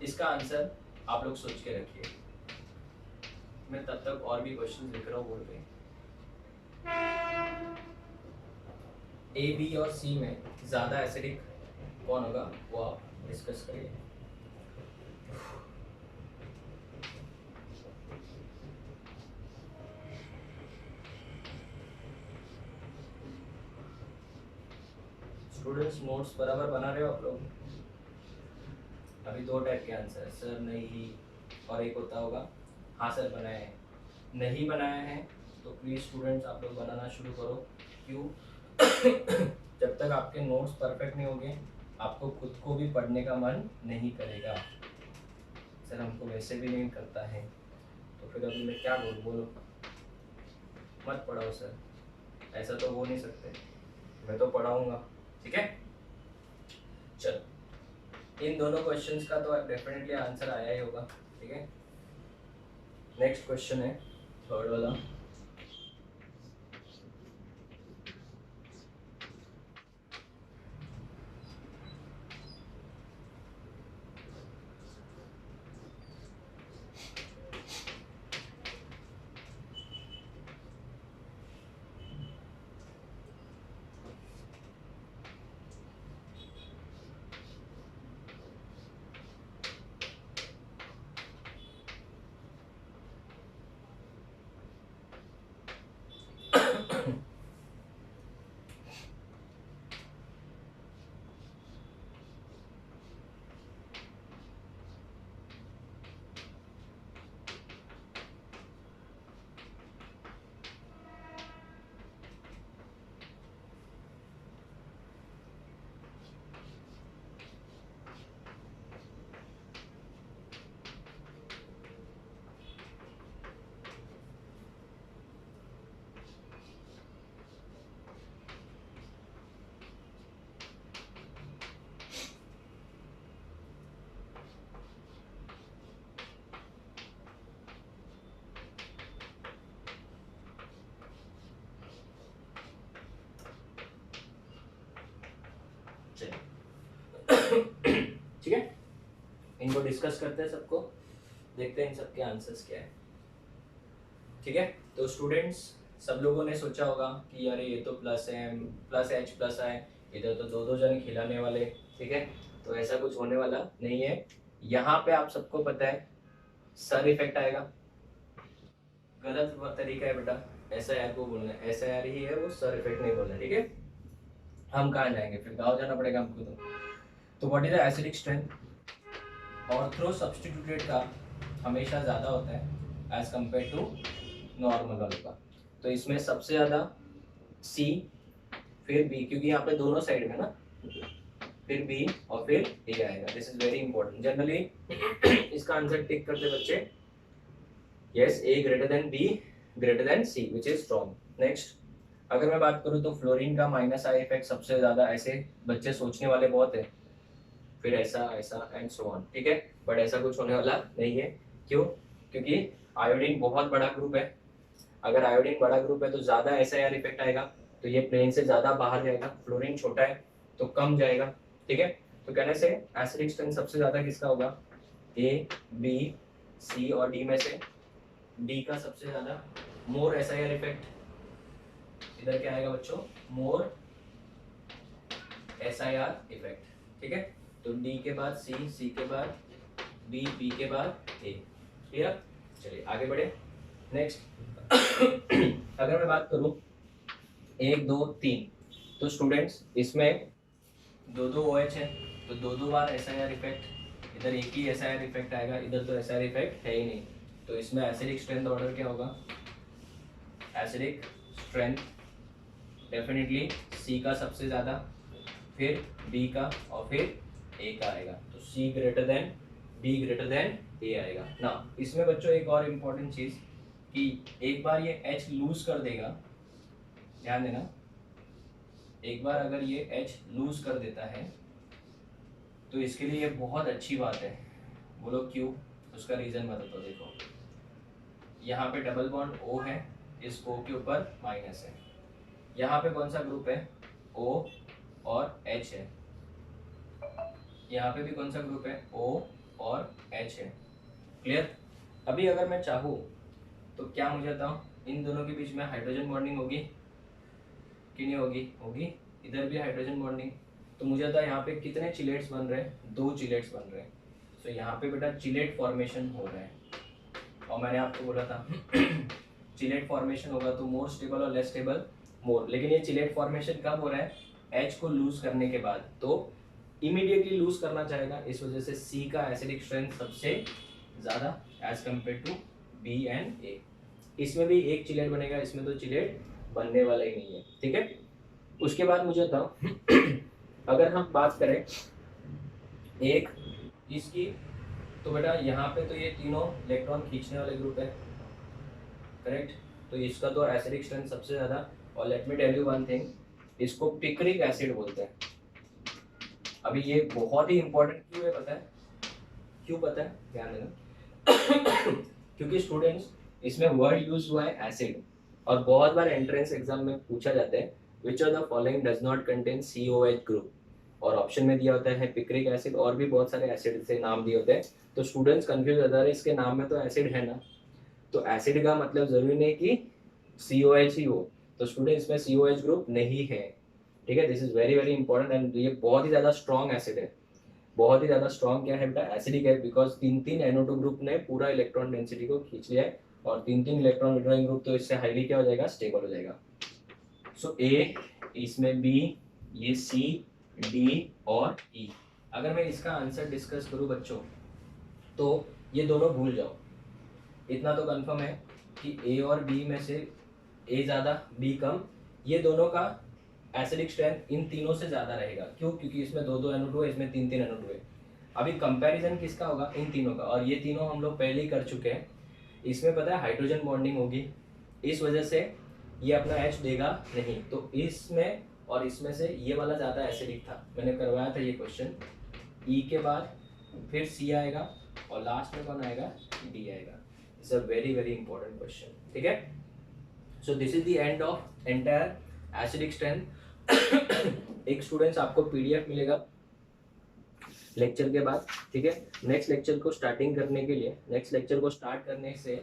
इसका आंसर आप लोग सोच के रखिए, मैं तब तक और भी क्वेश्चन लिख रहा हूँ बोर्ड पे। ए बी और सी में ज़्यादा एसिडिक कौन होगा वो आप डिस्कस करिए। स्टूडेंट्स नोट्स बराबर बना रहे हो आप लोग? अभी दो टाइप के आंसर, सर नहीं और एक होता होगा हाँ सर बनाए हैं। नहीं बनाया है तो प्लीज़ स्टूडेंट्स आप लोग बनाना शुरू करो। क्यों? जब तक आपके नोट्स परफेक्ट नहीं होंगे आपको खुद को भी पढ़ने का मन नहीं करेगा। सर हमको वैसे भी नहीं करता है, तो फिर अभी मैं क्या बोलूँ? बोलो मत पढ़ाओ सर, ऐसा तो हो नहीं सकते, मैं तो पढ़ाऊँगा। ठीक है, चलो इन दोनों क्वेश्चंस का तो डेफिनेटली आंसर आया ही होगा। ठीक है, नेक्स्ट क्वेश्चन है थर्ड वाला। ठीक है, इनको डिस्कस करते हैं सबको, देखते हैं इन सबके आंसर्स क्या है। ठीक है, तो स्टूडेंट्स सब लोगों ने सोचा होगा कि यार ये तो प्लस है, प्लस एच प्लस है, इधर तो दो दो जन खिलाने वाले। ठीक है, तो ऐसा कुछ होने वाला नहीं है। यहाँ पे आप सबको पता है सर इफेक्ट आएगा। गलत तरीका है बेटा, ऐसा यार को बोलना है, ऐसा यार ही है वो, सर इफेक्ट नहीं बोलना। ठीक है, हम कहाँ जाएंगे फिर, गाँव जाना पड़ेगा हमको। तो what is the acidic strength? Ortho substituted का हमेशा ज़्यादा होता है एज कम्पेयर टू नॉर्मल वाले का। तो इसमें सबसे ज़्यादा सी, फिर बी, क्योंकि यहाँ पे दोनों साइड में ना, फिर बी और फिर ए आएगा। This is very important. Generally इसका आंसर टिक करते बच्चे, yes A greater than B greater than C which is strong. Next अगर मैं बात करूँ तो फ्लोरीन का माइनस आई इफेक्ट सबसे ज़्यादा, ऐसे बच्चे सोचने वाले बहुत है, फिर ऐसा ऐसा एंड सो ऑन। ठीक है, बट ऐसा कुछ होने वाला नहीं है। क्यों? क्योंकि आयोडीन बहुत बड़ा ग्रुप है। अगर आयोडीन बड़ा ग्रुप है तो ज़्यादा SIR इफेक्ट आएगा, तो ये प्लेन से ज़्यादा बाहर जाएगा। फ्लोरीन छोटा है तो कम जाएगा। ठीक है, तो कहने से एसिडिक स्ट्रेंथ सबसे ज़्यादा किसका होगा? ए बी सी और डी में से डी का सबसे ज़्यादा। मोर SIR इफेक्ट इधर क्या आएगा बच्चों? मोर SIR इफेक्ट। ठीक है, तो डी के बाद सी, सी के बाद बी, बी के बाद ए। क्लियर? चलिए आगे बढ़े। नेक्स्ट अगर मैं बात करूं 1 2 3, तो स्टूडेंट्स इसमें दो दो OH है, तो दो दो बार SIR इफेक्ट। इधर एक ही SIR इफेक्ट आएगा, इधर तो SIR इफेक्ट है ही नहीं। तो इसमें एसिडिक स्ट्रेंथ ऑर्डर क्या होगा? एसिडिक स्ट्रेंथ डेफिनेटली सी का सबसे ज़्यादा, फिर बी का और फिर ए का आएगा। तो C greater than B greater than A आएगा ना। इसमें बच्चों एक और इम्पोर्टेंट चीज़ कि एक बार ये H लूज कर देगा, ध्यान देना, एक बार अगर ये H लूज कर देता है तो इसके लिए ये बहुत अच्छी बात है। बोलो क्यों? उसका रीज़न बताता हूँ। देखो यहाँ पे डबल बॉन्ड O है, इस O के ऊपर माइनस है। यहाँ पे कौन सा ग्रुप है? O और H है। यहाँ पे भी कौन सा ग्रुप है? O और H है। क्लियर? अभी अगर मैं चाहूँ तो क्या मुझे बताऊँ, इन दोनों के बीच में हाइड्रोजन बॉन्डिंग होगी? कि नहीं होगी? होगी। इधर भी हाइड्रोजन बॉन्डिंग, तो मुझे था यहाँ पे कितने चिलेट्स बन रहे हैं? 2 चिलेट्स बन रहे हैं। तो यहाँ पे बेटा चिलेट फॉर्मेशन हो रहा है, और मैंने आपको बोला था चिलेट फॉर्मेशन होगा तो मोर स्टेबल और लेस स्टेबल मोर। लेकिन ये चिलेट फॉर्मेशन कब हो रहा है? H को लूज करने के बाद, तो इमीडिएटली लूज करना चाहेगा, इस वजह से C का एसिडिक स्ट्रेंथ सबसे ज़्यादा as compare to B and A। इसमें भी एक चिलेट बनेगा, इसमें तो चिलेट बनने वाला ही नहीं है, ठीक है। उसके बाद मुझे बताओ अगर हम बात करें एक इसकी, तो बेटा यहाँ पे तो ये तीनों इलेक्ट्रॉन खींचने वाले ग्रुप है, करेक्ट। तो इसका तो एसिडिक स्ट्रेंथ सबसे ज़्यादा। और let me tell you one thing, इसको पिक्रिक एसिड बोलते हैं। अभी ये बहुत ही इंपॉर्टेंट क्यों है पता है? क्यों पता है? ध्यान देना क्योंकि स्टूडेंट्स इसमें वर्ड यूज हुआ है एसिड, और बहुत बार एंट्रेंस एग्जाम में पूछा जाता है which of the following does not contain COH group, और ऑप्शन में दिया होता है पिक्रिक एसिड, और भी बहुत सारे एसिड से नाम दिए होते हैं। तो स्टूडेंट्स कंफ्यूज होता है, इसके नाम में तो एसिड है ना, तो एसिड का मतलब जरूरी नहीं कि COH ही हो। तो स्टूडेंट्स में COH ग्रुप नहीं है, ठीक है। This is very very important, and ये बहुत ही ज़्यादा स्ट्रॉन्ग एसिड है। बहुत ही ज़्यादा स्ट्रॉन्ग क्या है बेटा? एसिडिक है, बिकॉज 3 NO2 ग्रुप ने पूरा इलेक्ट्रॉन डेंसिटी को खींच लिया है, और 3 इलेक्ट्रॉन विड्रॉइंग ग्रुप तो इससे हाईली क्या हो जाएगा? स्टेबल हो जाएगा। सो A, इसमें B, ये C, D और E। अगर मैं इसका आंसर डिस्कस करूं बच्चों, तो ये दोनों भूल जाओ, इतना तो कंफर्म है कि A और B में से A ज़्यादा B कम, ये दोनों का एसिडिक स्ट्रेंथ इन तीनों से ज़्यादा रहेगा। क्यों? क्योंकि इसमें 2 NO2 है, इसमें 3 NO2 है। अभी कंपैरिजन किसका होगा? इन तीनों का, और ये तीनों हम लोग पहले ही कर चुके हैं। इसमें पता है हाइड्रोजन बॉन्डिंग होगी, इस वजह से ये अपना H देगा नहीं, तो इसमें और इसमें से ये वाला ज़्यादा एसिडिक था, मैंने करवाया था ये क्वेश्चन। E के बाद फिर C आएगा, और लास्ट में कौन आएगा? D आएगा। It's a very very important question, ठीक है। सो this is the end of entire acidic strength. एक स्टूडेंट्स आपको PDF मिलेगा लेक्चर के बाद, ठीक है। नेक्स्ट लेक्चर को स्टार्टिंग करने के लिए, नेक्स्ट लेक्चर को स्टार्ट करने से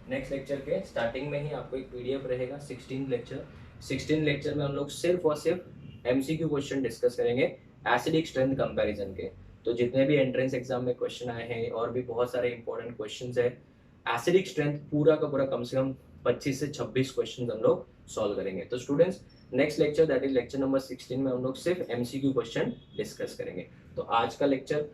नेक्स्ट लेक्चर के स्टार्टिंग में ही आपको एक PDF रहेगा 16 लेक्चर। 16 लेक्चर में हम लोग सिर्फ और सिर्फ MCQ क्वेश्चन डिस्कस करेंगे एसिडिक स्ट्रेंथ कंपैरिजन के। तो जितने भी एंट्रेंस एग्जाम में क्वेश्चन आए हैं और भी बहुत सारे इंपॉर्टेंट क्वेश्चंस है, एसिडिक स्ट्रेंथ पूरा का पूरा कम से कम 25 से 26 क्वेश्चन हम लोग सॉल्व करेंगे। तो students next lecture that is lecture number 16 में हम लोग सिर्फ MCQ क्वेश्चन डिस्कस करेंगे। तो आज का लेक्चर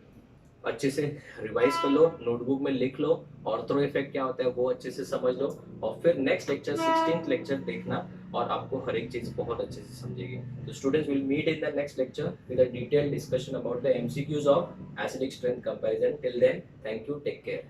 अच्छे से रिवाइज कर लो, नोटबुक में लिख लो, ऑर्थो इफेक्ट क्या होता है वो अच्छे से समझ लो, और फिर नेक्स्ट लेक्चर 16th लेक्चर देखना, और आपको हर एक चीज बहुत अच्छे से समझेगी। तो students will meet in the next lecture with a detailed discussion about the MCQs of acidic strength comparison. Till then, thank you, take care.